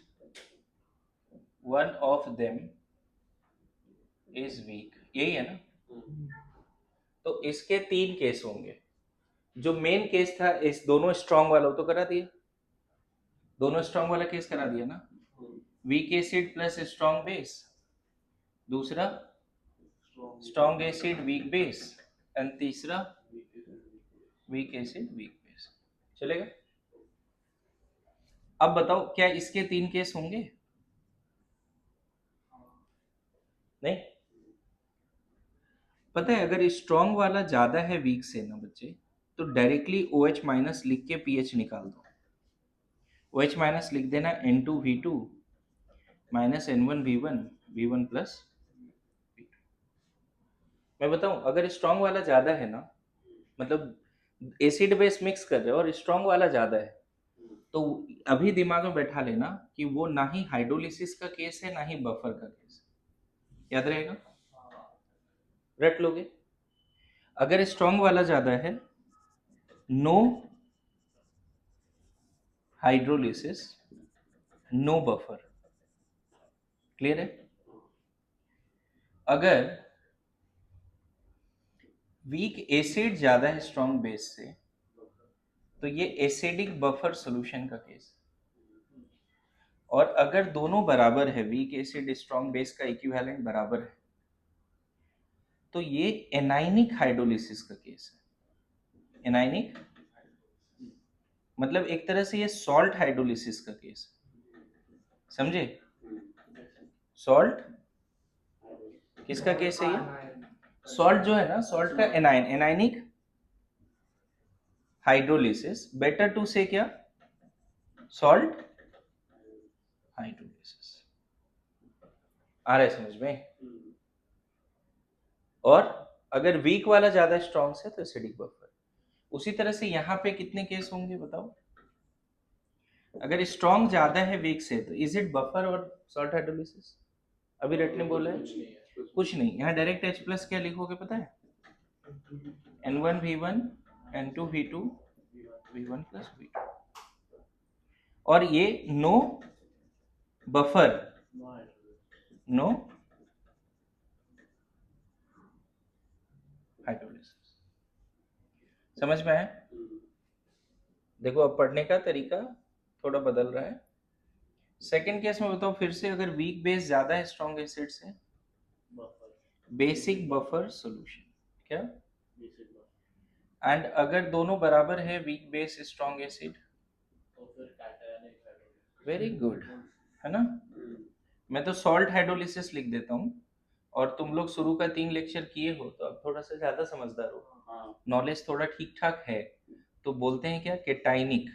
one of them is weak, यही है ना। तो इसके 3 केस होंगे। जो मेन केस था इस दोनों स्ट्रॉन्ग वाला, तो करा दिया, दोनों स्ट्रॉन्ग वाला केस करा दिया ना, weak acid plus strong base, दूसरा strong acid weak base, and तीसरा वीक एसिड वीक बेस। चलेगा। अब बताओ क्या इसके 3 केस होंगे, नहीं पता है। अगर स्ट्रॉन्ग वाला ज्यादा है वीक से ना बच्चे, तो डायरेक्टली OH माइनस लिख के pH निकाल दो। OH माइनस लिख देना N2V2 minus N1V1 V1 plus V2। मैं बताऊं, अगर स्ट्रॉन्ग वाला ज्यादा है ना, मतलब एसिड बेस मिक्स कर रहे हो और स्ट्रॉन्ग वाला ज्यादा है, तो अभी दिमाग में बैठा लेना कि वो ना ही हाइड्रोलिसिस का केस है ना ही बफर का केस, याद रहेगा, रट लोगे। अगर स्ट्रॉन्ग वाला ज्यादा है, no hydrolysis, no buffer. Clear है? अगर वीक एसिड ज्यादा है स्ट्रॉन्ग बेस से तो ये एसिडिक बफर सॉल्यूशन का केस। और अगर दोनों बराबर है, वीक एसिड स्ट्रॉन्ग बेस का इक्विवेलेंट बराबर है, तो ये एनाइनिक हाइड्रोलिसिस का केस है। एनाइनिक मतलब एक तरह से ये सॉल्ट हाइड्रोलिसिस का केस है। समझे? सॉल्ट किसका केस है ये? सॉल्ट जो है ना, सॉल्ट का एनाइन, एनाइनिक हाइड्रोलिसिस। बेटर टू से क्या? Salt hydrolysis. आ रहा है समझ में? और अगर वीक वाला ज्यादा स्ट्रॉन्ग है तो एसिडिक बफर। उसी तरह से यहाँ पे कितने केस होंगे बताओ? अगर स्ट्रॉन्ग ज्यादा है वीक से तो इज इट बफर और सॉल्ट हाइड्रोलिसिस? अभी रट ने बोला है कुछ नहीं। यहाँ डायरेक्ट H प्लस क्या लिखोगे पता है? N1 V1 N2 V2 V1 plus V2। और ये नो बफर, नो हाइड्रोलिसिस। समझ में आया? देखो अब पढ़ने का तरीका थोड़ा बदल रहा है। सेकंड केस में बताओ फिर से, अगर वीक बेस ज्यादा है स्ट्रॉन्ग एसिड से, बेसिक बफर सॉल्यूशन क्या? एंड अगर दोनों बराबर है, weak base strong acid, very good, है ना? मैं तो सॉल्ट हाइड्रोलिसिस लिख देता हूँ। और तुम लोग शुरू का 3 लेक्चर किए हो तो अब थोड़ा सा ज्यादा समझदार हो, नॉलेज थोड़ा ठीक ठाक है, तो बोलते हैं क्या? केटाइनिक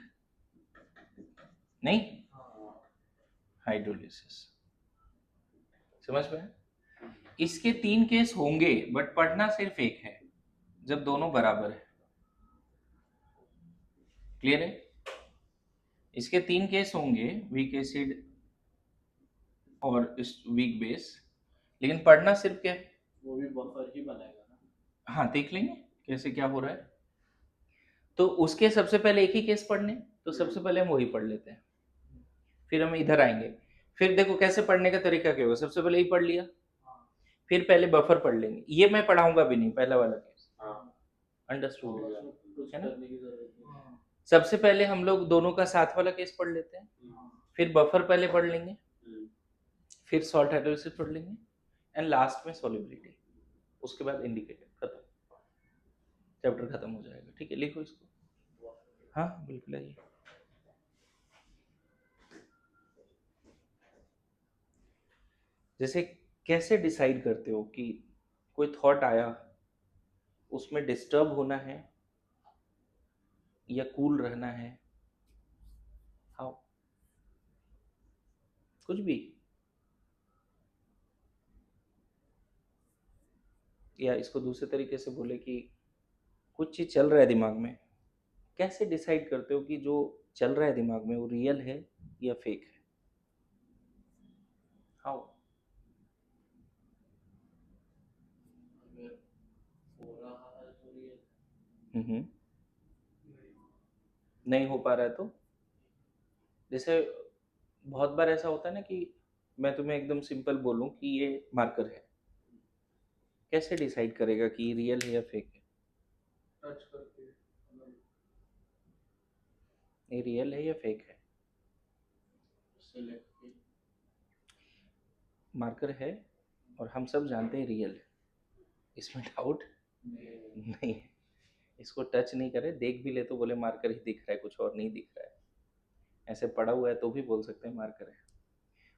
नहीं, हाइड्रोलिसिस। समझ में? इसके 3 केस होंगे बट पढ़ना सिर्फ एक है, जब दोनों बराबर है। क्लियर है? इसके 3 केस होंगे, वीक एसिड और वीक बेस, लेकिन पढ़ना सिर्फ क्या है? वो भी बफर ही बनाएगा ना। हाँ देख लेंगे कैसे क्या हो रहा है। तो उसके सबसे पहले एक ही केस पढ़ने, तो सबसे पहले हम वही पढ़ लेते हैं, फिर हम इधर आएंगे। फिर देखो कैसे पढ़ने का तरीका क्या होगा। सबसे पहले ही पढ़ लिया, फिर पहले बफर पढ़ लेंगे। ये मैं पढ़ाऊंगा भी नहीं, पहला वाला केस। अंडरस्टूड है ना? सबसे पहले हम लोग दोनों का साथ वाला केस पढ़ लेते हैं, फिर बफर पहले पढ़ लेंगे, फिर सॉल्ट हाइड्रोलिसिस पढ़ लेंगे, एंड लास्ट में सॉल्युबिलिटी। उसके बाद इंडिकेटर, खत्म, चैप्टर खत्म हो जाएगा। ठीक है, लिखो इसको। हाँ बिल्कुल आइए। जैसे कैसे डिसाइड करते हो कि कोई थॉट आया, उसमें डिस्टर्ब होना है या कूल रहना है? हाउ? कुछ भी। या इसको दूसरे तरीके से बोले कि कुछ चीज चल रहा है दिमाग में, कैसे डिसाइड करते हो कि जो चल रहा है दिमाग में वो रियल है या फेक है? हाउ? नहीं हो पा रहा है तो? जैसे बहुत बार ऐसा होता है ना कि मैं तुम्हें एकदम सिंपल बोलूं कि ये मार्कर है, कैसे डिसाइड करेगा कि रियल है या फेक है? टच करके ये रियल है या फेक है? सिलेक्ट मार्कर है और हम सब जानते हैं रियल है, इसमें डाउट नहीं है। इसको टच नहीं करे, देख भी ले तो बोले मार्कर ही दिख रहा है, कुछ और नहीं दिख रहा है। ऐसे पड़ा हुआ है तो भी बोल सकते हैं मार्कर है।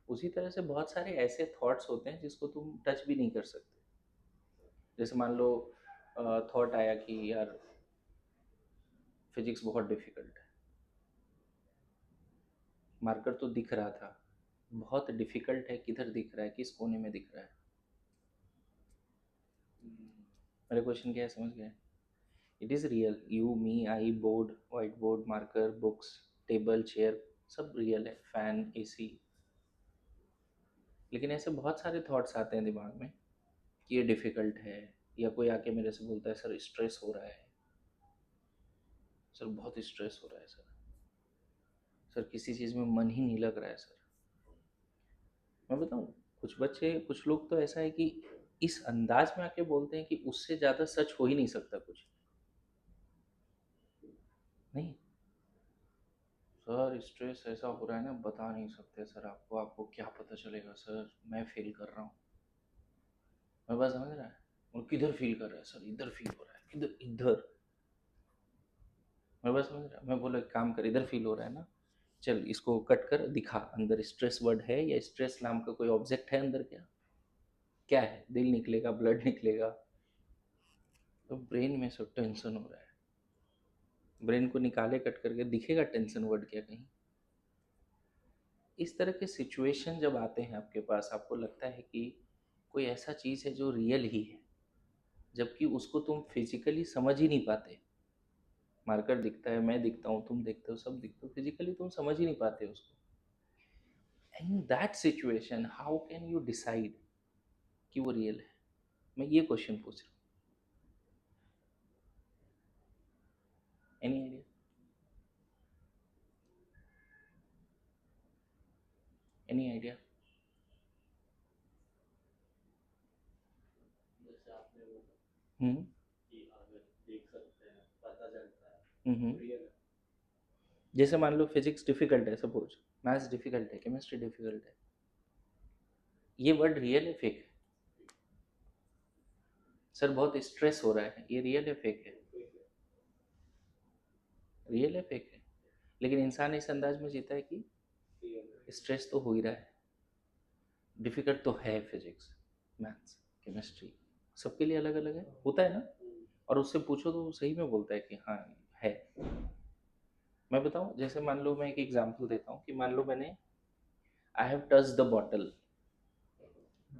उसी तरह से बहुत सारे ऐसे थॉट्स होते हैं जिसको तुम टच भी नहीं कर सकते। जैसे मान लो थॉट आया कि यार फिजिक्स बहुत डिफिकल्ट है, मार्कर तो दिख रहा था, बहुत डिफिकल्ट है, किधर दिख रहा है, किस कोने में दिख रहा है? मेरा क्वेश्चन क्या है, समझ गए? It is real, you me I board, white board, marker, books, table, chair, सब रियल है, फैन, एसी। लेकिन ऐसे बहुत सारे थॉट्स आते हैं दिमाग में कि ये डिफ़िकल्ट है, या कोई आके मेरे से बोलता है सर स्ट्रेस हो रहा है, सर बहुत स्ट्रेस हो रहा है सर, सर किसी चीज़ में मन ही नहीं लग रहा है सर। मैं बताऊँ, कुछ लोग तो ऐसा है कि इस अंदाज में आके बोलते हैं कि उससे ज़्यादा सच हो ही नहीं सकता कुछ। नहीं सर, स्ट्रेस ऐसा हो रहा है ना, बता नहीं सकते सर आपको, आपको क्या पता चलेगा सर, मैं फील कर रहा हूँ। मेरी बात समझ रहा है? और किधर फील कर रहा है सर? इधर फील हो रहा है, किधर? इधर। मेरी बात समझ रहा है? मैं बोला एक काम कर, इधर फील हो रहा है ना, चल इसको कट कर दिखा, अंदर स्ट्रेस वर्ड है या स्ट्रेस नाम का कोई ऑब्जेक्ट है अंदर? क्या क्या है? दिल निकलेगा, ब्लड निकलेगा? तो ब्रेन में सब टेंशन हो रहा है, ब्रेन को निकाले कट करके, दिखेगा टेंशन वर्ड क्या कहीं? इस तरह के सिचुएशन जब आते हैं आपके पास, आपको लगता है कि कोई ऐसा चीज़ है जो रियल ही है, जबकि उसको तुम फिजिकली समझ ही नहीं पाते। मार्कर दिखता है, मैं दिखता हूँ, तुम देखते हो, सब दिखते हो, फिजिकली तुम समझ ही नहीं पाते उसको। In that situation how can you decide कि वो रियल है? मैं ये क्वेश्चन पूछ रहा हूँ। Any idea? Any idea? जैसे आपने बोला हम्म कि अगर देख सकते हैं, पता चलता है, हम्म। रियल है। जैसे मान लो फिजिक्स डिफिकल्ट है, सपोज मैथ्स डिफिकल्ट है, केमिस्ट्री डिफिकल्ट है, ये वर्ड रियल है फेक है? सर बहुत स्ट्रेस हो रहा है, ये रियल है फेक है? रियल है फेक है? लेकिन इंसान इस अंदाज में जीता है कि स्ट्रेस तो हो ही रहा है, डिफिकल्ट तो है फिजिक्स, मैथ्स, केमिस्ट्री, सबके लिए अलग अलग है, होता है ना? और उससे पूछो तो वो सही में बोलता है कि हाँ है। मैं बताऊं, जैसे मान लो मैं एक एग्जांपल देता हूँ कि मान लो मैंने I have touch the bottle,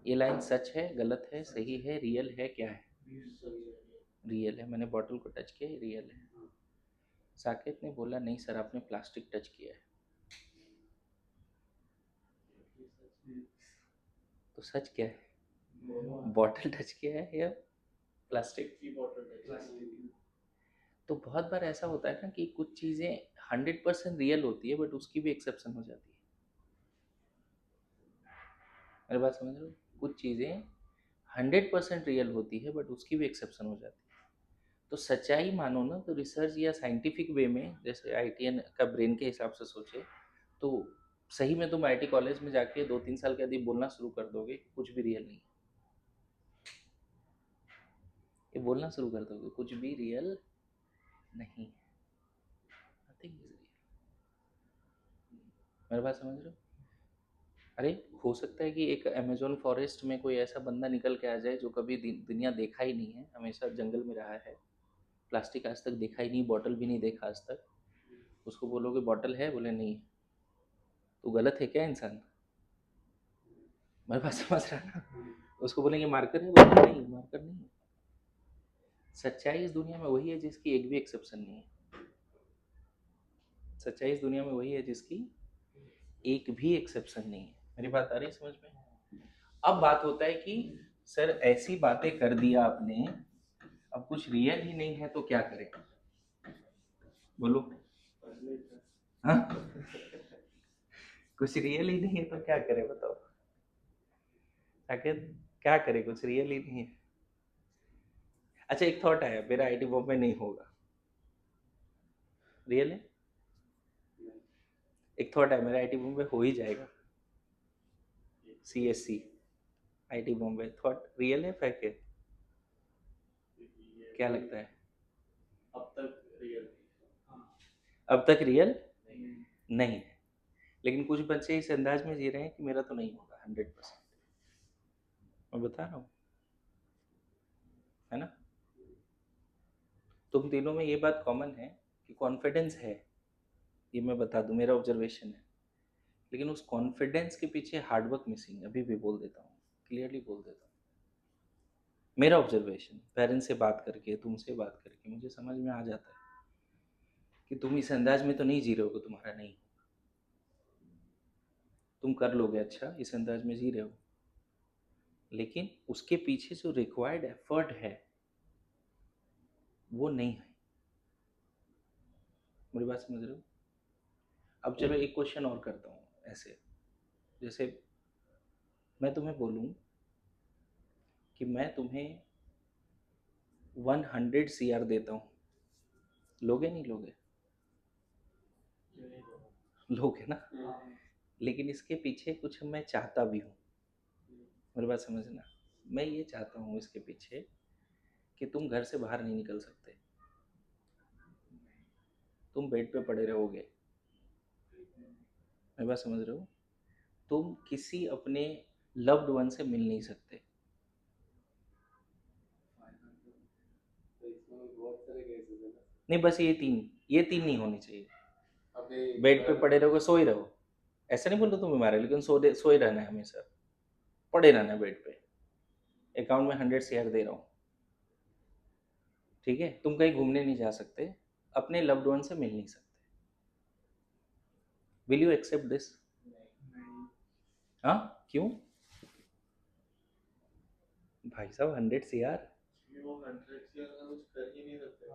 ये लाइन सच है, गलत है, सही है, रियल है, क्या है? रियल है, मैंने बॉटल को टच किया, रियल है। साकेत ने बोला नहीं सर आपने प्लास्टिक टच किया है, तो सच क्या है? बॉटल टच किया है या प्लास्टिक? तो बहुत बार ऐसा होता है ना कि कुछ चीज़ें 100% रियल होती है, बट उसकी भी एक्सेप्शन हो जाती है। मेरी बात समझ रहे हो? कुछ चीज़ें 100% रियल होती है, बट उसकी भी एक्सेप्शन हो जाती है। तो सच्चाई मानो ना, तो रिसर्च या साइंटिफिक वे में, जैसे आईटीएन का ब्रेन के हिसाब से सोचे, तो सही में तुम आईटी कॉलेज में जाके 2-3 साल के यदि बोलना शुरू कर दोगे कुछ भी रियल नहीं है, ये बोलना शुरू कर दोगे कुछ भी रियल नहीं है, नथिंग इज रियल। मेरी बात समझ रहे हो? अरे हो सकता है कि एक अमेजोन फॉरेस्ट में कोई ऐसा बंदा निकल के आ जाए जो कभी दुनिया देखा ही नहीं है, हमेशा जंगल में रहा है, प्लास्टिक आज तक देखा ही नहीं, बॉटल भी नहीं देखा आज तक, उसको बोलोगे बॉटल है, बोले नहीं है, तो गलत है क्या इंसान? मेरे पास समझ रहा है ना? उसको बोलेंगे मार्कर है, बोले नहीं मार्कर नहीं है। सच्चाई इस दुनिया में वही है जिसकी एक भी एक्सेप्शन नहीं है। सच्चाई इस दुनिया में वही है जिसकी एक भी एक्सेप्शन नहीं है। मेरी बात आ रही है समझ में? अब बात होता है कि सर ऐसी बातें कर दिया आपने, अब कुछ रियल ही नहीं है तो क्या करें? बोलो। हाँ, कुछ रियल ही नहीं है तो क्या करें बताओ? आखिर क्या करें, कुछ रियल ही नहीं है। अच्छा एक थॉट आया, मेरा आईटी बॉम्ब में नहीं होगा, रियल है? एक थॉट है, मेरा आईटी बॉम्बे हो ही जाएगा, CSC IT Bombay, thought real है फेक है? क्या लगता है? अब तक रियल अब तक रियल नहीं है, लेकिन कुछ बच्चे इस अंदाज में जी रहे हैं कि मेरा तो नहीं होगा 100%। मैं बता रहा हूँ, है ना? तुम तीनों में ये बात कॉमन है कि कॉन्फिडेंस है, ये मैं बता दूं, मेरा ऑब्जर्वेशन है, लेकिन उस कॉन्फिडेंस के पीछे हार्डवर्क मिसिंग, अभी भी बोल देता हूँ, क्लियरली बोल देता हूँ। मेरा ऑब्जर्वेशन, पेरेंट्स से बात करके, तुमसे बात करके मुझे समझ में आ जाता है कि तुम इस अंदाज में तो नहीं जी रहे हो, तुम्हारा नहीं, तुम कर लोगे अच्छा, इस अंदाज में जी रहे हो, लेकिन उसके पीछे जो रिक्वायर्ड एफर्ट है वो नहीं है। मेरी बात समझ रहे हो? अब चलो एक क्वेश्चन और करता हूँ ऐसे, जैसे मैं तुम्हें बोलूँ कि मैं तुम्हें 100 CR देता हूँ, लोगे नहीं लोगे? लोगे ना? लेकिन इसके पीछे कुछ मैं चाहता भी हूँ, मेरी बात समझना। मैं ये चाहता हूँ इसके पीछे कि तुम घर से बाहर नहीं निकल सकते, तुम बेड पे पड़े रहोगे, मेरी बात समझ रहे हो? तुम किसी अपने लव्ड वन से मिल नहीं सकते। तो इसमें बहुत सारे केसेस है ना। नहीं, बस ये तीन नहीं होनी चाहिए। अभी बेड पे पड़े रहोगे, सो ही रहो, ऐसा नहीं बोल रहा तुम बीमार है, लेकिन सो ही रहना है हमेशा, पड़े रहना है बेड पे। अकाउंट में 100 CR दे रहा हूँ, ठीक है? तुम कहीं घूमने नहीं जा सकते, अपने लव्ड वन से मिल नहीं सकते। Will you accept this? हाँ, क्यों भाई साहब? 100 CR, वो 100 का कुछ कर ही नहीं सकते।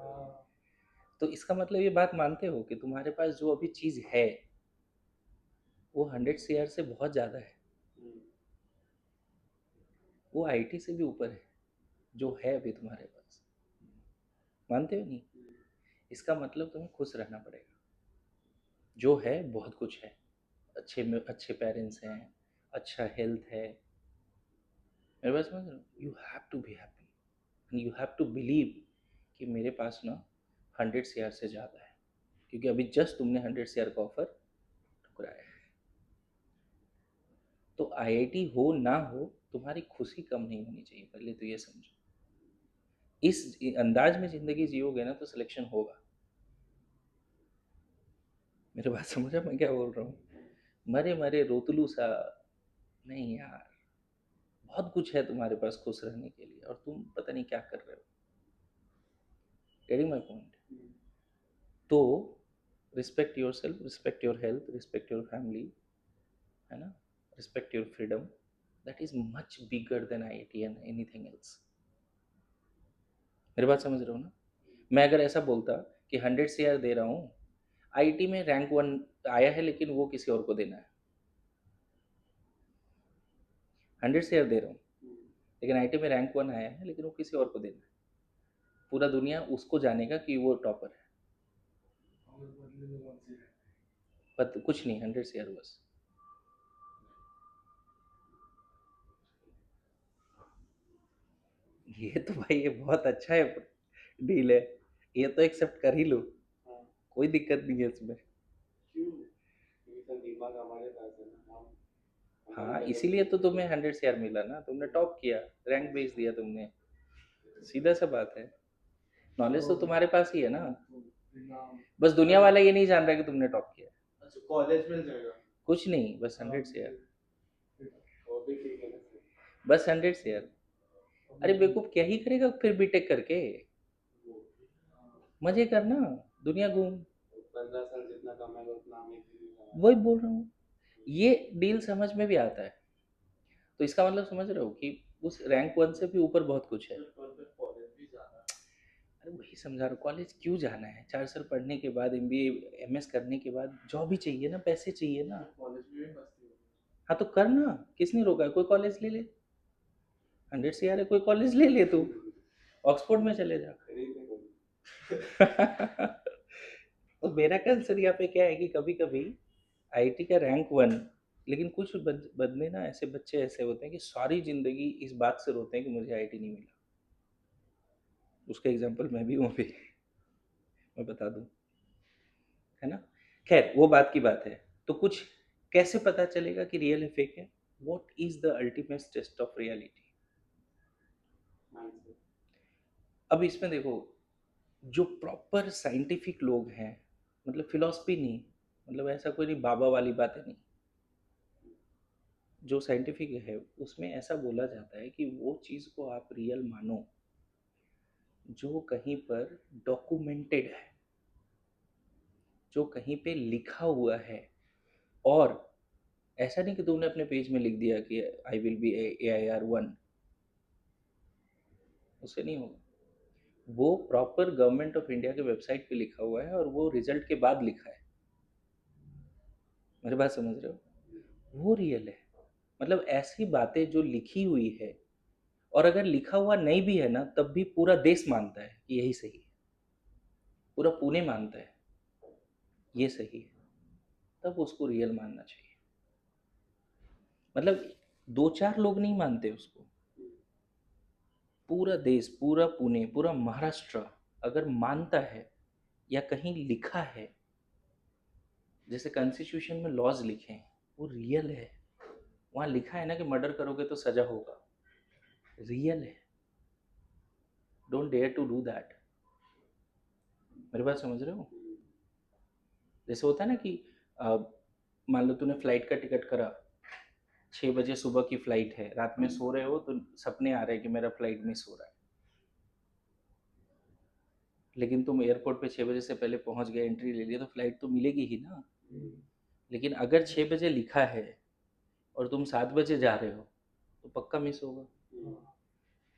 तो इसका मतलब ये बात मानते हो कि तुम्हारे पास जो अभी चीज है वो 100 CR से बहुत ज्यादा है, वो IT से भी ऊपर है जो है अभी तुम्हारे पास, मानते हो नहीं? इसका मतलब तुम्हें खुश रहना पड़ेगा, जो है बहुत कुछ है, अच्छे में अच्छे पेरेंट्स हैं, अच्छा हेल्थ है, मेरे पास समझ रहे हो? You have to be happy and you have to believe कि मेरे पास ना 100 CR से ज़्यादा है, क्योंकि अभी जस्ट तुमने 100 CR का ऑफर ठुकराया है। तो IIT हो ना हो, तुम्हारी खुशी कम नहीं होनी चाहिए, पहले तो ये समझो। इस अंदाज में ज़िंदगी जियोगे ना तो सिलेक्शन होगा। मेरी बात समझा मैं क्या बोल रहा हूँ? मरे मरे रोतलू सा नहीं यार, बहुत कुछ है तुम्हारे पास खुश रहने के लिए और तुम पता नहीं क्या कर रहे हो। Getting my point? तो respect yourself, respect your health, respect your family, है ना? Respect your freedom, that is much bigger than IIT and anything else. मेरी बात समझ रहे हो ना? मैं अगर ऐसा बोलता कि 100 CR दे रहा हूँ, IT में रैंक 1 आया है लेकिन वो किसी और को देना है, 100 CR दे रहा हूँ लेकिन IT में रैंक 1 आया है लेकिन वो किसी और को देना है, पूरा दुनिया उसको जानेगा कि वो टॉपर है, पर कुछ नहीं, 100 CR बस। ये तो भाई ये बहुत अच्छा है, डील है, ये तो एक्सेप्ट कर ही लो, कोई दिक्कत नहीं है इसमें। क्यों? क्योंकि सर दिमाग हमारे पास है ना, हम हाँ, इसीलिए तो तुम्हें 100 CR मिला ना, तुमने टॉप किया, रैंक भेज दिया तुमने, सीधा सा बात है। नॉलेज तो तुम्हारे पास ही है ना, बस दुनिया वाला ये नहीं जान रहा कि तुमने टॉप किया। अच्छा कॉलेज मिल जाएगा? कुछ नहीं, बस 100 CR, वो भी ठीक है ना सर। बस 100 CR। अरे बेवकूफ, क्या ही करेगा फिर बीटेक करके? मजे करना, दुनिया घूम। 15 साल जितना कमाएगा उतना हमें भी कमाएगा। वही बोल रहा हूँ, ये डील समझ में भी आता है। तो इसका मतलब समझ रहे हो कि उस रैंक 1 से भी ऊपर बहुत कुछ है। कॉलेज भी जाना। अरे वही समझा रहा हूँ, कॉलेज क्यों जाना है? 4 साल पढ़ने के बाद MBA MS करने के बाद जॉब ही चाहिए ना, पैसे चाहिए ना। कॉलेज में भी मस्ती होगी। हाँ तो करना, किसने रोका है? कोई कॉलेज ले ले, 100 CR है, कोई कॉलेज ले ले तू, ऑक्सफोर्ड में चले जा। खरीद ले कॉलेज। तो मेरा कंसर्न यहाँ पे क्या है कि कभी कभी IIT का रैंक 1, लेकिन कुछ बंदे ना, ऐसे बच्चे ऐसे होते हैं कि सारी जिंदगी इस बात से रोते हैं कि मुझे IIT नहीं मिला। उसका एग्जाम्पल मैं भी हूँ अभी, मैं बता दूँ, है ना? खैर वो बात की बात है। तो कुछ कैसे पता चलेगा कि रियल है फेक है? What is the ultimate test of reality? Mindset. अब इसमें देखो, जो प्रॉपर साइंटिफिक लोग हैं, मतलब फिलॉसफी नहीं, मतलब ऐसा कोई नहीं बाबा वाली बातें नहीं, जो साइंटिफिक है उसमें ऐसा बोला जाता है कि वो चीज़ को आप रियल मानो जो कहीं पर डॉक्यूमेंटेड है, जो कहीं पे लिखा हुआ है। और ऐसा नहीं कि तुमने अपने पेज में लिख दिया कि आई विल बी AIR 1, उससे नहीं होगा। वो प्रॉपर गवर्नमेंट ऑफ इंडिया के वेबसाइट पे लिखा हुआ है और वो रिजल्ट के बाद लिखा है। मेरी बात समझ रहे हो, वो रियल है। मतलब ऐसी बातें जो लिखी हुई है, और अगर लिखा हुआ नहीं भी है ना, तब भी पूरा देश मानता है कि यही सही है, पूरा पुणे मानता है ये सही है, तब उसको रियल मानना चाहिए। मतलब दो चार लोग नहीं मानते उसको, पूरा देश, पूरा पुणे, पूरा महाराष्ट्र अगर मानता है या कहीं लिखा है, जैसे कॉन्स्टिट्यूशन में लॉज लिखे हैं, वो रियल है। वहाँ लिखा है ना कि मर्डर करोगे तो सजा होगा, रियल है। Don't dare to do that. मेरी बात समझ रहे हो? जैसे होता है ना कि अ, मान लो तूने फ्लाइट का टिकट करा, 6 बजे सुबह की फ्लाइट है, रात में सो रहे हो तो सपने आ रहे हैं कि मेरा फ्लाइट मिस हो रहा है, लेकिन तुम एयरपोर्ट पे 6 बजे से पहले पहुंच गए, एंट्री ले लिया, तो फ्लाइट तो मिलेगी ही ना। लेकिन अगर 6 बजे लिखा है और तुम 7 बजे जा रहे हो, तो पक्का मिस होगा।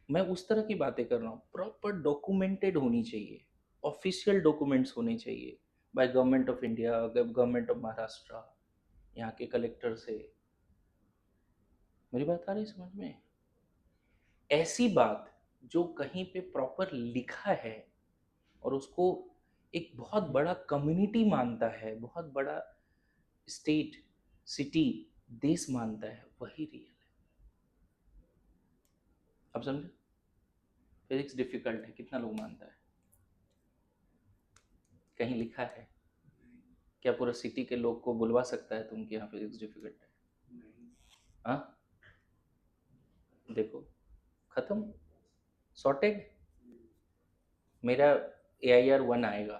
मैं उस तरह की बातें कर रहा हूँ, प्रॉपर डॉक्यूमेंटेड होनी चाहिए, ऑफिशियल डॉक्यूमेंट्स होने चाहिए, by government of India, government of Maharashtra, यहाँ के कलेक्टर से। मेरी बात आ रही समझ में? ऐसी बात जो कहीं पे प्रॉपर लिखा है और उसको एक बहुत बड़ा कम्युनिटी मानता है, बहुत बड़ा स्टेट, सिटी, देश मानता है, वही रियल है। अब समझे? फिजिक्स डिफिकल्ट है, कितना लोग मानता है? कहीं लिखा है क्या पूरा सिटी के लोग को बुलवा सकता है तुम कि यहाँ फिजिक्स डिफिकल्ट है? हाँ, देखो, खत्म, सॉर्टेड। मेरा AIR 1 आएगा,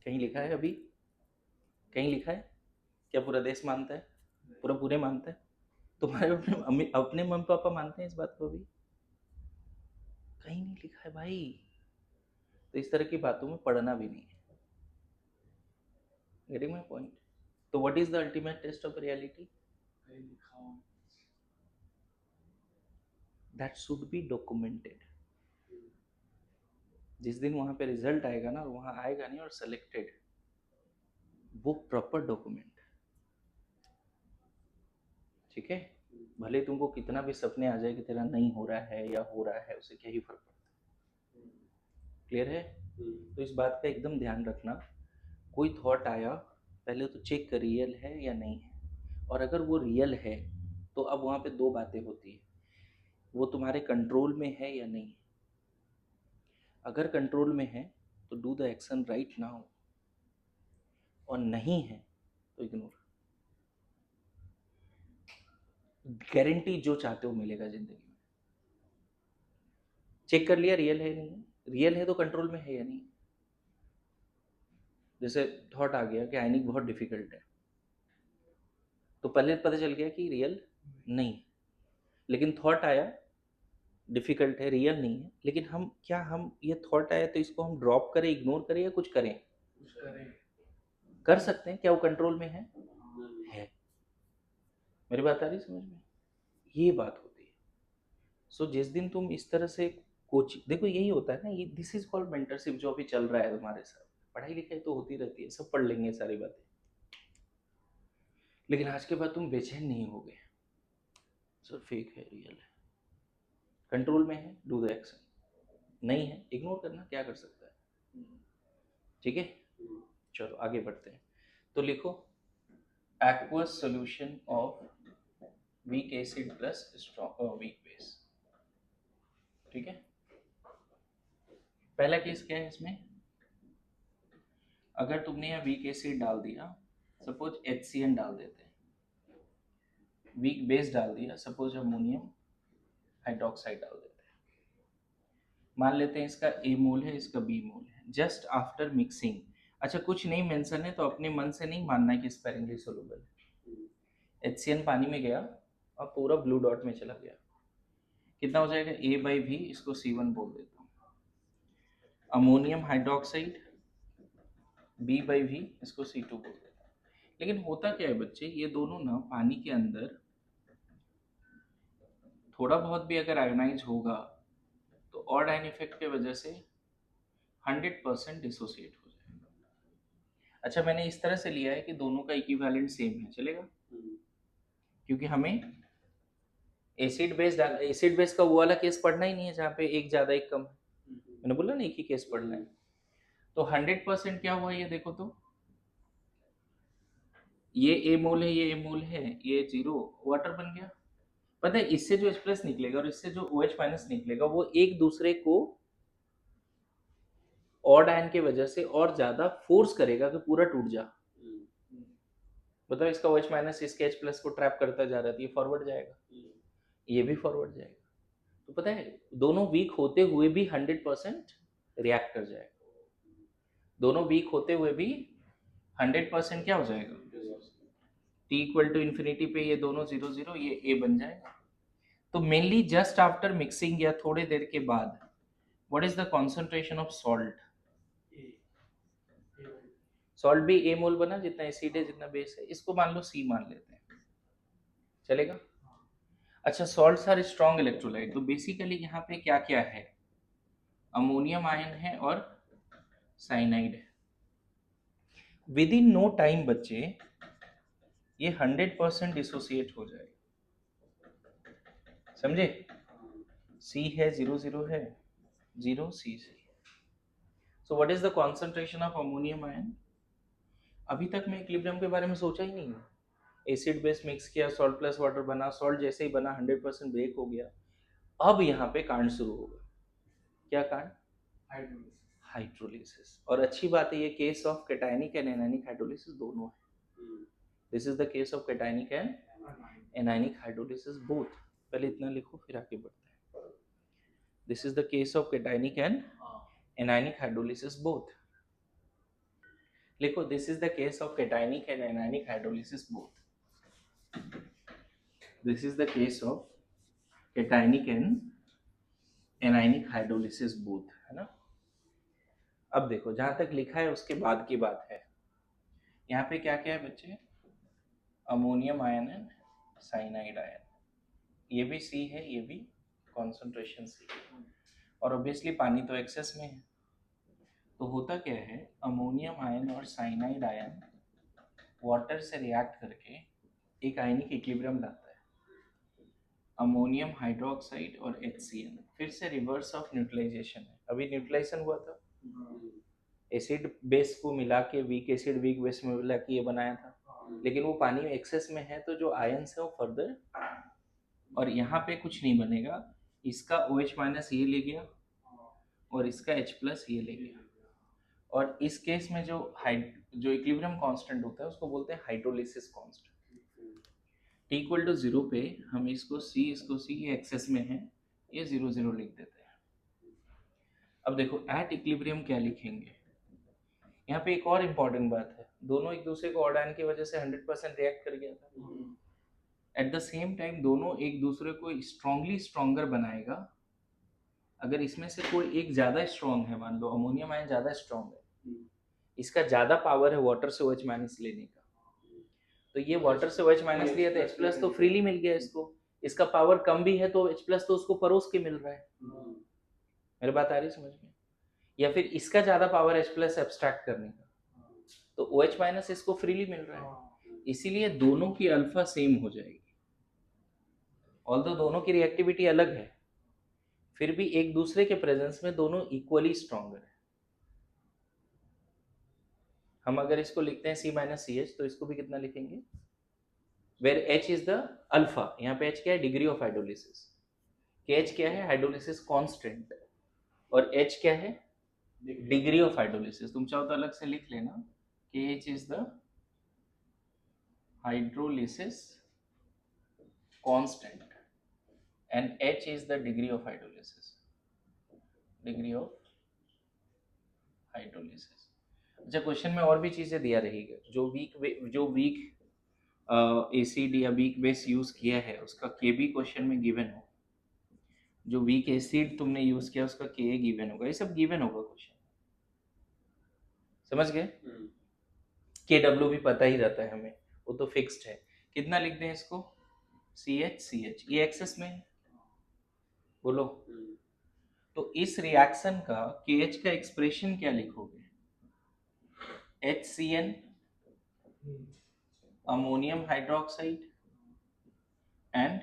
कहीं लिखा है अभी? कहीं लिखा है क्या पूरा देश मानता है, पूरा पूरे मानता है? तुम्हारे अपने मम्मी पापा मानते हैं इस बात को भी? कहीं नहीं लिखा है भाई। तो इस तरह की बातों में पढ़ना भी नहीं है। Getting my point? तो what is the ultimate test of reality? That should be documented. जिस दिन वहां पे रिजल्ट आएगा ना, वहां आएगा नहीं और सेलेक्टेड, वो प्रॉपर डॉक्यूमेंट। ठीक है? भले तुमको कितना भी सपने आ जाए कि तेरा नहीं हो रहा है या हो रहा है, उससे क्या ही फर्क पड़ता है। क्लियर है? तो इस बात का एकदम ध्यान रखना, कोई थॉट आया, पहले तो चेक कर रियल है या नहीं है, और अगर वो रियल है तो अब वहाँ पे दो बातें होती है, वो तुम्हारे कंट्रोल में है या नहीं है। अगर कंट्रोल में है तो do the action right now, और नहीं है तो इग्नोर। गारंटी जो चाहते हो मिलेगा जिंदगी में। चेक कर लिया रियल है नहीं है, रियल है तो कंट्रोल में है या नहीं। जैसे थॉट आ गया कि आयनिक बहुत डिफिकल्ट है, तो पहले पता चल गया कि रियल नहीं है, लेकिन थॉट आया डिफिकल्ट है, रियल नहीं है, लेकिन हम क्या, हम ये थॉट आया तो इसको हम ड्रॉप करें, इग्नोर करें या कुछ करें? कर सकते हैं। क्या वो कंट्रोल में है? मेरी बात आ रही समझ में? ये बात होती है। सो जिस दिन तुम इस तरह से कोचिंग, देखो यही होता है ना, ये दिस इज कॉल्ड मेंटरशिप, जो अभी चल रहा है तुम्हारे साथ। पढ़ाई लिखाई तो होती रहती है, सब पढ़ लेंगे सारी बातें, लेकिन आज के बाद तुम बेचैन नहीं होगे। सर फेक है, रियल है, कंट्रोल में है, डू द एक्शन, नहीं है इग्नोर करना, क्या कर सकता है। ठीक है, चलो आगे बढ़ते हैं। तो लिखो aqueous solution of weak acid plus strong weak base। ठीक है, पहला केस क्या है इसमें? अगर तुमने यहाँ वीक एसिड डाल दिया, सपोज HCN डाल देते हैं, वीक बेस डाल दिया, सपोज अमोनियम हाइड्रोक्साइड डाल देते हैं, मान लेते हैं इसका A मोल है, इसका B मोल है, जस्ट आफ्टर मिक्सिंग। अच्छा, कुछ नहीं मेंशन है तो अपने मन से नहीं मानना कि स्पेरिंगली सोलुबल है। HCN पानी में गया और पूरा ब्लू डॉट में चला गया, कितना हो जाएगा? A/V, इसको C1 बोल देता हूँ। अमोनियम हाइड्रोक्साइड B/V, इसको C2 बोल देता हूँ। लेकिन होता क्या है बच्चे, ये दोनों ना पानी के अंदर थोड़ा बहुत भी अगर आयोनाइज होगा तो ऑड आयन इफेक्ट के वजह से 100% डिसोसिएट हो जाएगा। अच्छा मैंने इस तरह से लिया है कि दोनों का इक्विवेलेंट सेम है, चलेगा? क्योंकि हमें एसिड बेस का वो वाला केस पढ़ना ही नहीं है जहाँ पे एक ज्यादा एक कम है। मैंने बोला ना एक ही केस पढ़ना है। तो 100% क्या हुआ ये देखो तो, ये ए मोल है, ये ए मोल है, ये 0 वाटर बन गया। पता है इससे जो H प्लस निकलेगा और इससे जो OH माइनस निकलेगा वो एक दूसरे को ऑड आयन की वजह से और ज्यादा फोर्स करेगा कि पूरा टूट जा। मतलब इसका OH माइनस इसके H प्लस को ट्रैप करता जा रहा है, ये फॉरवर्ड जाएगा, ये भी फॉरवर्ड जाएगा। तो पता है दोनों वीक होते हुए भी 100% रिएक्ट कर जाएगा। दोनों वीक होते हुए भी 100% क्या हो जाएगा, t इक्वल टू इन्फिनिटी पे ये दोनों 0 0, ये A बन जाएगा। तो मेनली जस्ट आफ्टर मिक्सिंग या थोड़ी देर के बाद what is the concentration of salt? Salt भी A मोल बना, जितना एसिड है जितना बेस है, इसको मान लो C मान लेते हैं, चलेगा? अच्छा सॉल्ट्स आर स्ट्रॉन्ग इलेक्ट्रोलाइट, तो बेसिकली यहाँ पे क्या क्या है, अमोनियम आयन है और साइनाइड है। विद इन नो टाइम बच्चे ये 100% डिसोसिएट हो जाएगा, समझे? C है 0 0 है 0 C C। So what is the concentration of ammonium ion? अभी तक मैं इक्विलिब्रियम के बारे में सोचा ही नहीं। एसिड बेस मिक्स किया, सॉल्ट प्लस वाटर बना, सॉल्ट जैसे ही बना 100% ब्रेक हो गया। अब यहाँ पे कांड शुरू होगा। क्या कांड? हाइड्रोलिसिस। और अच्छी बात है ये case of cationic and anionic hydrolysis दोनों है। This is the case of cationic and anionic hydrolysis both. पहले इतना लिखो फिर आगे बढ़ते हैं। This is the case of cationic and anionic hydrolysis both. लिखो this is the case of cationic and anionic hydrolysis both. This is the case of cationic and anionic hydrolysis both, है ना? अब देखो जहां तक लिखा है उसके बाद की बात है। यहाँ पे क्या क्या है बच्चे? Ammonium ion and cyanide ion, ये भी C है, ये भी कॉन्सेंट्रेशन C है, और ऑब्वियसली पानी तो एक्सेस में है। तो होता क्या है, अमोनियम आयन और साइनाइड आयन वाटर से रिएक्ट करके एक आयनिक इक्विलिब्रियम लाता है, अमोनियम हाइड्रोक्साइड और HCl। फिर से रिवर्स ऑफ न्यूट्रलाइजेशन है। अभी न्यूट्रलाइजेशन हुआ था, एसिड बेस को मिला के वीक एसिड वीक बेस में मिला के ये बनाया था, लेकिन वो पानी एक्सेस में है तो जो आयंस है वो फर्दर, और यहाँ पे कुछ नहीं बनेगा। इसका OH माइनस ये ले गया और इसका H प्लस ये ले गया, और इस केस में जो इक्विलिब्रियम कांस्टेंट होता है उसको बोलते हैं hydrolysis constant. T equal to 0 पे हम इसको C ये एक्सेस में है, ये 0 0 लिख देते हैं। अब देखो एट इक्विलिब्रियम क्या लिखेंगे, यहाँ पे एक और इम्पॉर्टेंट बात है, दोनों एक दूसरे को ऑड आयन की वजह से 100% रिएक्ट कर गया था। एट द सेम टाइम दोनों एक दूसरे को स्ट्रांगली स्ट्रॉन्गर बनाएगा। अगर इसमें से कोई एक ज्यादा स्ट्रॉन्ग है, मान लो अमोनियम आयन ज्यादा स्ट्रॉन्ग है, इसका ज्यादा पावर है वाटर से OH माइनस लेने का, तो ये वाटर से OH माइनस लिया तो H प्लस तो फ्रीली मिल गया इसको। इसका पावर कम भी है तो H प्लस तो उसको परोस के मिल रहा है। मेरी बात आ रही है समझ में? या फिर इसका ज्यादा पावर H प्लस एब्स्ट्रैक्ट करने का, तो OH माइनस इसको फ्रीली मिल रहा है, इसीलिए दोनों की अल्फा सेम हो जाएगी। ऑल्दो दोनों की रिएक्टिविटी अलग है, फिर भी एक दूसरे के प्रेजेंस में दोनों इक्वली स्ट्रॉन्गर है। हम अगर इसको लिखते हैं C माइनस CH तो इसको भी कितना लिखेंगे, where H is the alpha. यहाँ पे H क्या है, डिग्री ऑफ हाइड्रोलिसिस, KH क्या है, हाइड्रोलिसिस कांस्टेंट, और H क्या है, डिग्री ऑफ हाइड्रोलिसिस। तुम चाहो तो अलग से लिख लेना, KH is the hydrolysis constant and H is the degree of hydrolysis, degree of hydrolysis। अच्छा क्वेश्चन में और भी चीजें दिया रहेगा, जो वीक एसिड या वीक बेस यूज किया है उसका K भी क्वेश्चन में गिवन हो, जो वीक एसिड तुमने यूज किया उसका Ka गिवन होगा, ये सब गिवन होगा क्वेश्चन, समझ गए? Kw भी पता ही रहता है हमें, वो तो फिक्स्ड है। कितना लिख दें इसको, CH ये एक्सेस में है, बोलो। तो इस रिएक्शन का KH का एक्सप्रेशन क्या लिखोगे, HCN ammonium hydroxide and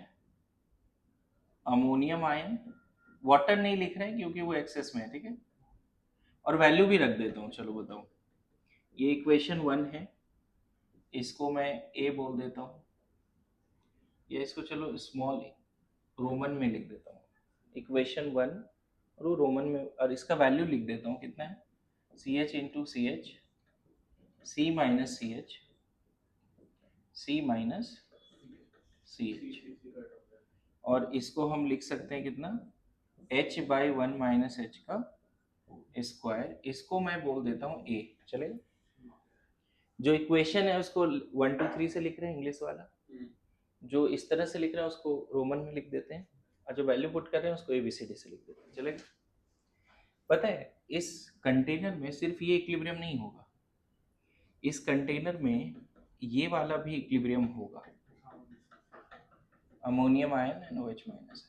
ammonium ion, water नहीं लिख रहे हैं क्योंकि वो एक्सेस में है, ठीक है। और वैल्यू भी रख देता हूँ, चलो बताओ। ये इक्वेशन 1 है, इसको मैं ए बोल देता हूँ, या इसको चलो स्मॉल रोमन में लिख देता हूँ, इक्वेशन 1, और वो रोमन में, और इसका वैल्यू लिख देता हूँ कितना है, C H into C H, C minus C H, C minus C H, और इसको हम लिख सकते हैं कितना, h बाई 1 माइनस एच का स्क्वायर, इसको मैं बोल देता हूँ ए, चलेगा। जो इक्वेशन है उसको 1 2 3 से लिख रहे हैं इंग्लिश वाला, जो इस तरह से लिख रहे हैं उसको रोमन में लिख देते हैं, और जो वैल्यू पुट कर रहे हैं उसको ABCD से लिख देते हैं, चलेगा। पता है इस कंटेनर में सिर्फ ये इक्विलिब्रियम नहीं होगा, इस कंटेनर में ये वाला भी इक्विलिब्रियम होगा, ammonium ion and OH minus.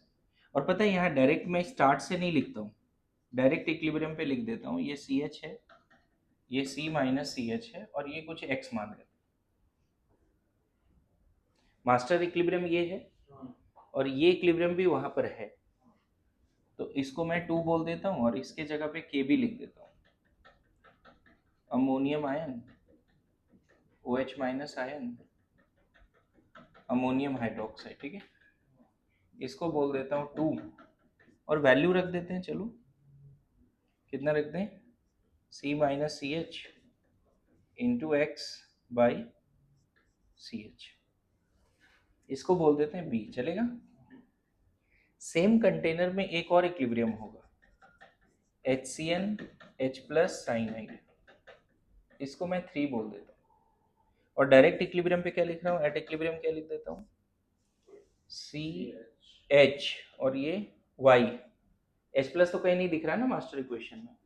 और पता है यहाँ डायरेक्ट मैं स्टार्ट से नहीं लिखता हूँ, डायरेक्ट इक्विलिब्रियम पे लिख देता हूँ, ये CH है, ये C माइनस CH है, और ये कुछ X मान लेते हैं। मास्टर इक्विलिब्रियम ये है, और ये इक्विलिब्रियम भी वहां पर है, तो इसको मैं 2 बोल देता हूँ, और इसके जगह पे Kb लिख देता हूँ, ammonium ion, OH minus ion, ammonium hydroxide, ठीक है। इसको बोल देता हूँ 2, और वैल्यू रख देते हैं, चलो कितना रखते हैं, C minus C H into x by C H, इसको बोल देते हैं B, चलेगा। सेम कंटेनर में एक और इक्विलिब्रियम होगा, HCN H प्लस साइनाइड, इसको मैं 3 बोल देता हूँ, और डायरेक्ट इक्विलिब्रियम पे क्या लिख रहा हूँ, एट इक्विलिब्रियम क्या लिख देता हूँ, CH, और ये Y, H प्लस तो कहीं नहीं दिख रहा है ना मास्टर इक्वेशन में,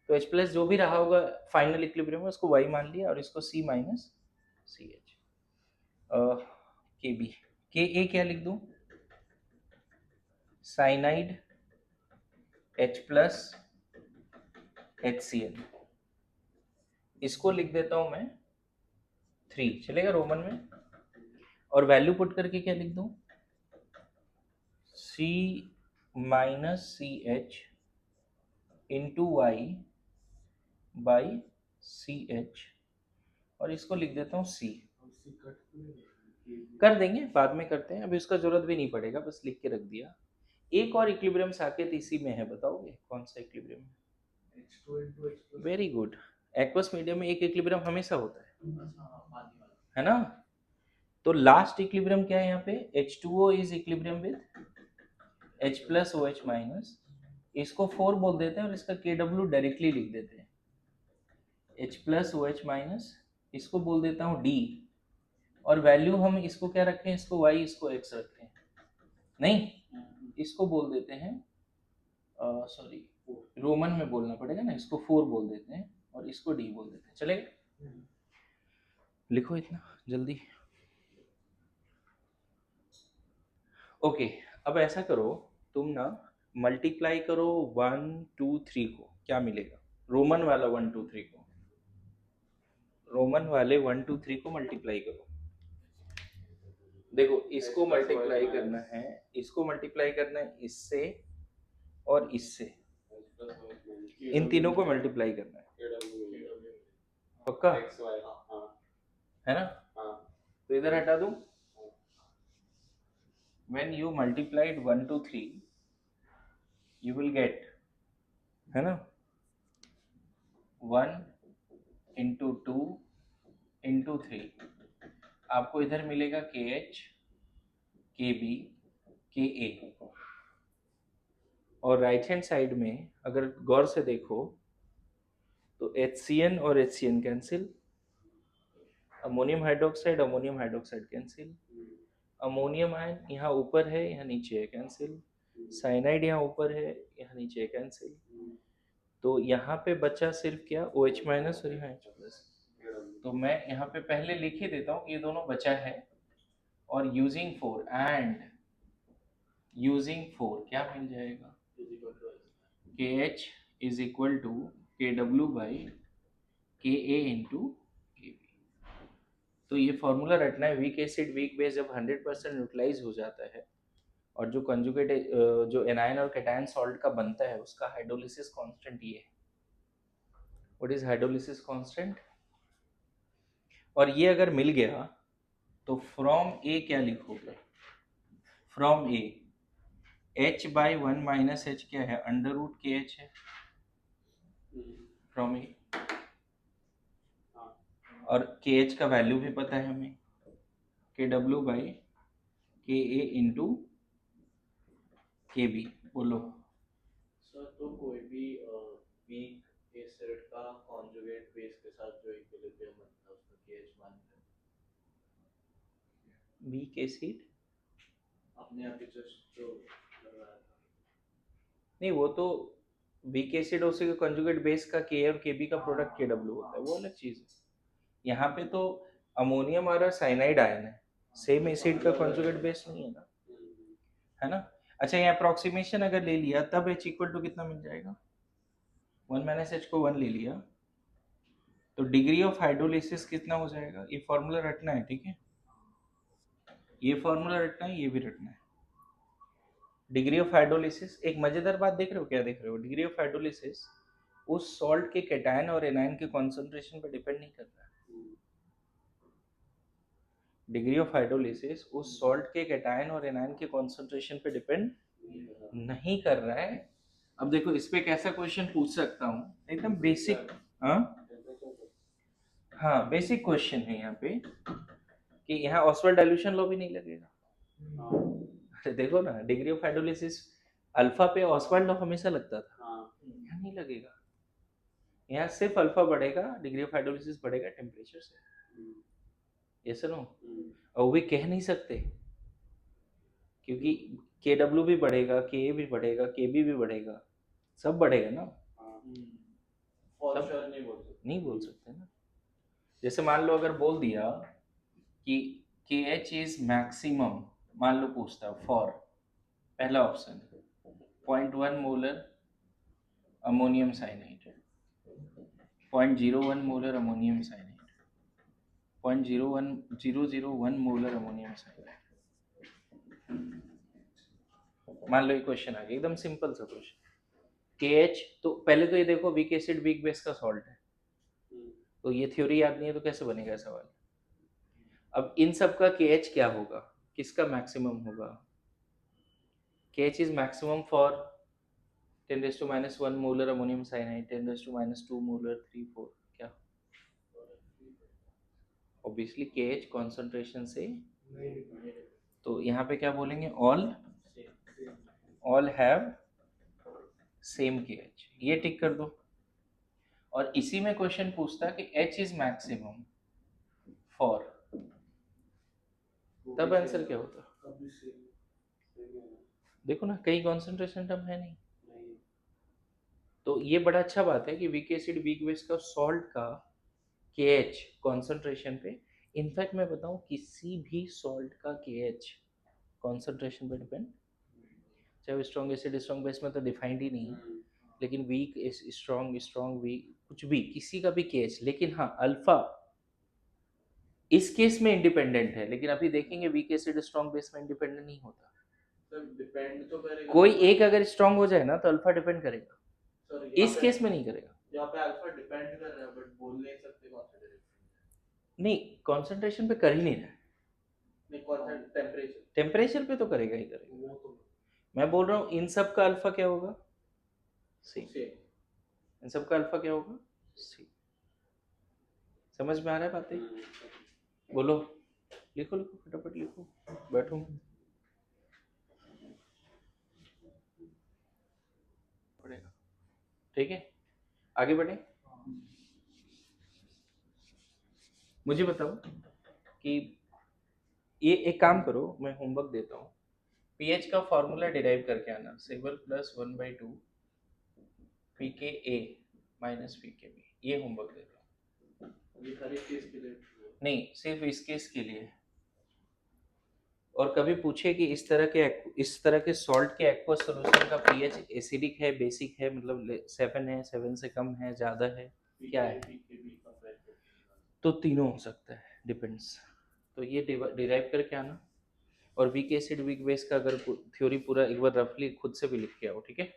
तो H प्लस जो भी रहा होगा फाइनल इक्विलिब्रियम में उसको Y मान लिया, और इसको C minus C H, KB, Ka क्या लिख दूँ, साइनाइड H प्लस HCl, इसको लिख देता हूं मैं 3, चलेगा रोमन में, और वैल्यू पुट करके क्या लिख दूं, C minus C H into y by C H, और इसको लिख देता हूँ C, कर देंगे बाद में करते हैं, अभी उसका जरूरत भी नहीं पड़ेगा, बस लिख के रख दिया। एक और इक्विलिब्रियम साकेत इसी में है, बताओगे कौन सा इक्विलिब्रियम है? वेरी गुड, एक्वस मीडियम में एक इक्विलिब्रियम हमेशा होता है ना। तो लास्ट इक्विलिब्रियम क्या है यहाँ पे, H2O is equilibrium with H plus OH minus, इसको 4 बोल देते हैं, और इसका KW डायरेक्टली लिख देते हैं, H प्लस OH माइनस, इसको बोल देता हूँ D, और वैल्यू हम इसको क्या रखें, इसको Y, इसको X रखें, नहीं इसको बोल देते हैं, सॉरी रोमन में बोलना पड़ेगा ना, इसको 4 बोल देते हैं, और इसको D बोल देते हैं, चलेगा। लिखो इतना जल्दी। ओके, अब ऐसा करो तुम ना, मल्टीप्लाई करो 1 2 3 को, क्या मिलेगा, रोमन वाला 1 2 3 को, रोमन वाले 1 2 3 को मल्टीप्लाई करो। देखो इसको मल्टीप्लाई करना है, इसको मल्टीप्लाई करना है इससे और इससे, इन तीनों को मल्टीप्लाई करना है, पक्का है ना। तो इधर हटा दूं, when you multiplied 1 to 3 you will get, है ना, 1 into 2 into 3, आपको इधर मिलेगा KH KB KA, और राइट हैंड साइड में अगर गौर से देखो तो HCN और HCN cancel, ammonium hydroxide cancel, ammonium ion यहाँ ऊपर है यहाँ नीचे है कैंसिल, साइनाइड यहाँ ऊपर है यहाँ नीचे है कैंसिल, तो यहाँ पे बचा सिर्फ क्या, OH माइनस और यहाँ H प्लस। तो मैं यहाँ पे पहले लिख ही देता हूँ, ये दोनों बचा है, और यूजिंग 4 एंड यूजिंग 4 क्या मिल जाएगा, KH is equal to KW by K a into के बी। तो ये फॉर्मूला रटना है, वीक एसिड वीक बेस जब 100% न्यूट्रलाइज हो जाता है और जो कंजुगेट जो एनायन और कैटायन सॉल्ट का बनता है उसका हाइड्रोलिसिस कांस्टेंट ये है। What is hydrolysis constant? और ये अगर मिल गया तो फ्रॉम ए क्या लिखोगे? From A h by 1 minus H क्या है? अंडर रूट के एच है फ्रॉम ए। और के एच का वैल्यू भी पता है हमें, के W by K a into के बी। बोलो सर तो कोई भी वीक एसिड का कॉन्जुगेट बेस के साथ जो इक्विलिब्रियम बनता है उसका केएच मान लें। वीक एसिड अपने आप ही जस्ट जो लगाया था। नहीं, वो तो वीक एसिड उसी के कंजुगेट बेस का के और के बी का प्रोडक्ट के डब्ल्यू होता है, वो अलग चीज है। यहाँ पे तो अमोनियम और साइनाइड आयन है, सेम एसिड का कंजुगेट बेस नहीं है ना, है ना। अच्छा, ये अप्रोक्सीमेशन अगर ले लिया तब एच इक्वल टू कितना मिल जाएगा? 1 माइनस एच को 1 ले लिया तो डिग्री ऑफ हाइड्रोलिसिस कितना हो जाएगा? ये फॉर्मूला रटना है, ठीक है, ये फॉर्मूला रटना है, ये भी रटना है। डिग्री ऑफ हाइड्रोलिसिस, एक मजेदार बात देख रहे हो, क्या देख रहे हो? डिग्री ऑफ हाइड्रोलिसिस उस सॉल्ट के कैटायन और एनायन के कॉन्सेंट्रेशन पर डिपेंड नहीं करता है। डिग्री ऑफ हाइड्रोलिसिस उस सॉल्ट के कैटायन और एनायन के कॉन्सेंट्रेशन पे डिपेंड नहीं कर रहा है। अब देखो इस पे कैसा क्वेश्चन पूछ सकता हूँ, एकदम बेसिक। हाँ बेसिक क्वेश्चन है यहाँ पे कि यहाँ ऑसवाल्ड डाइल्यूशन लॉ भी नहीं लगेगा। अरे देखो ना, डिग्री ऑफ हाइड्रोलिसिस अल्फा पे ऑसवाल्ड लॉ हमेशा लगता था, यहाँ नहीं लगेगा। यहाँ सिर्फ अल्फा बढ़ेगा, डिग्री ऑफ हाइड्रोलिसिस बढ़ेगा टेम्परेचर से। ये सुनो, और वो भी कह नहीं सकते क्योंकि के डब्ल्यू भी बढ़ेगा, के ए भी बढ़ेगा, के बी भी बढ़ेगा, सब बढ़ेगा ना। सब नहीं बोल सकते ना। जैसे मान लो अगर बोल दिया कि के एच इज मैक्सिमम, मान लो पूछता फॉर पहला option 0.1 molar ammonium cyanide, 0.01 molar ammonium cyanide, 0.001 molar ammonium cyanide. मान लो ये क्वेश्चन आ गया, एकदम सिंपल सा क्वेश्चन। के एच, तो पहले तो ये देखो वीक एसिड वीक बेस का सॉल्ट है, तो ये थ्योरी याद नहीं है तो कैसे बनेगा सवाल। अब इन सब का के एच क्या होगा, किसका मैक्सिमम होगा? के H is maximum for 10⁻⁻1 molar ammonium cyanide, 10⁻2 molar 3 4 क्या? ऑब्वियसली के एच कॉन्सेंट्रेशन से, तो यहाँ पे क्या बोलेंगे? ऑल हैव सेम के एच, ये टिक कर दो। और इसी में क्वेश्चन पूछता कि एच इज मैक्सिमम फॉर, तब आंसर क्या होता? देखो ना, कहीं कॉन्सेंट्रेशन टर्म है नहीं। तो ये बड़ा अच्छा बात है कि वीक एसिड वीक बेस का सॉल्ट का के एच कॉन्सेंट्रेशन पे, इनफैक्ट मैं बताऊं किसी भी सॉल्ट का के एच कॉन्सेंट्रेशन पे डिपेंड, चाहे स्ट्रॉन्ग एसिड स्ट्रॉन्ग बेस में तो डिफाइंड ही नहीं है, लेकिन वीक स्ट्रॉन्ग वीक कुछ भी किसी का भी के एच, लेकिन हाँ अल्फा इस केस में इंडिपेंडेंट है, लेकिन अभी देखेंगे वीक एसिड स्ट्रॉन्ग बेस में इंडिपेंडेंट नहीं होता। डिपेंड तो करेगा, कोई एक अगर स्ट्रॉन्ग हो जाए ना तो अल्फा डिपेंड करेगा, इस केस में नहीं करेगा। यहाँ पे अल्फा डिपेंड कर रहा है बट बोल नहीं सकते कौन सा डायरेक्शन। नहीं, कॉन्सेंट्रेशन पे कर ही नहीं रहा है, नहीं कौन टेम्परेचर, टेम्परेचर पे तो करेगा ही करेगा। वो तो मैं बोल रहा हूँ इन सब का अल्फा क्या होगा? सी। सेम। इन सब का अल्फा क्या होगा? सी। समझ में आ रहा है बातें? बोलो, लिखो लिखो फटाफट लिखो, बैठो। पड़ेगा, ठीक है, आगे बढ़े। मुझे बताओ कि ये एक काम करो, मैं होमवर्क देता हूँ, पीएच का फॉर्मूला डिराइव करके आना, सेवल प्लस 1/2 पीके ए माइनस पीके बी, ये होमवर्क देता हूँ। ये हर एक केस के लिए नहीं, सिर्फ इस केस के लिए। और कभी पूछे कि इस तरह के सॉल्ट के एक्वस सॉल्यूशन का पीएच एसिडिक है बेसिक है, मतलब 7 है, 7 से कम है, ज़्यादा है, क्या है? तो तीनों हो सकता है, डिपेंड्स। तो ये डिराइव करके आना, और वीक एसिड वीक बेस का अगर थ्योरी पूरा एक बार रफली खुद से भी लिख के आओ, ठीक है।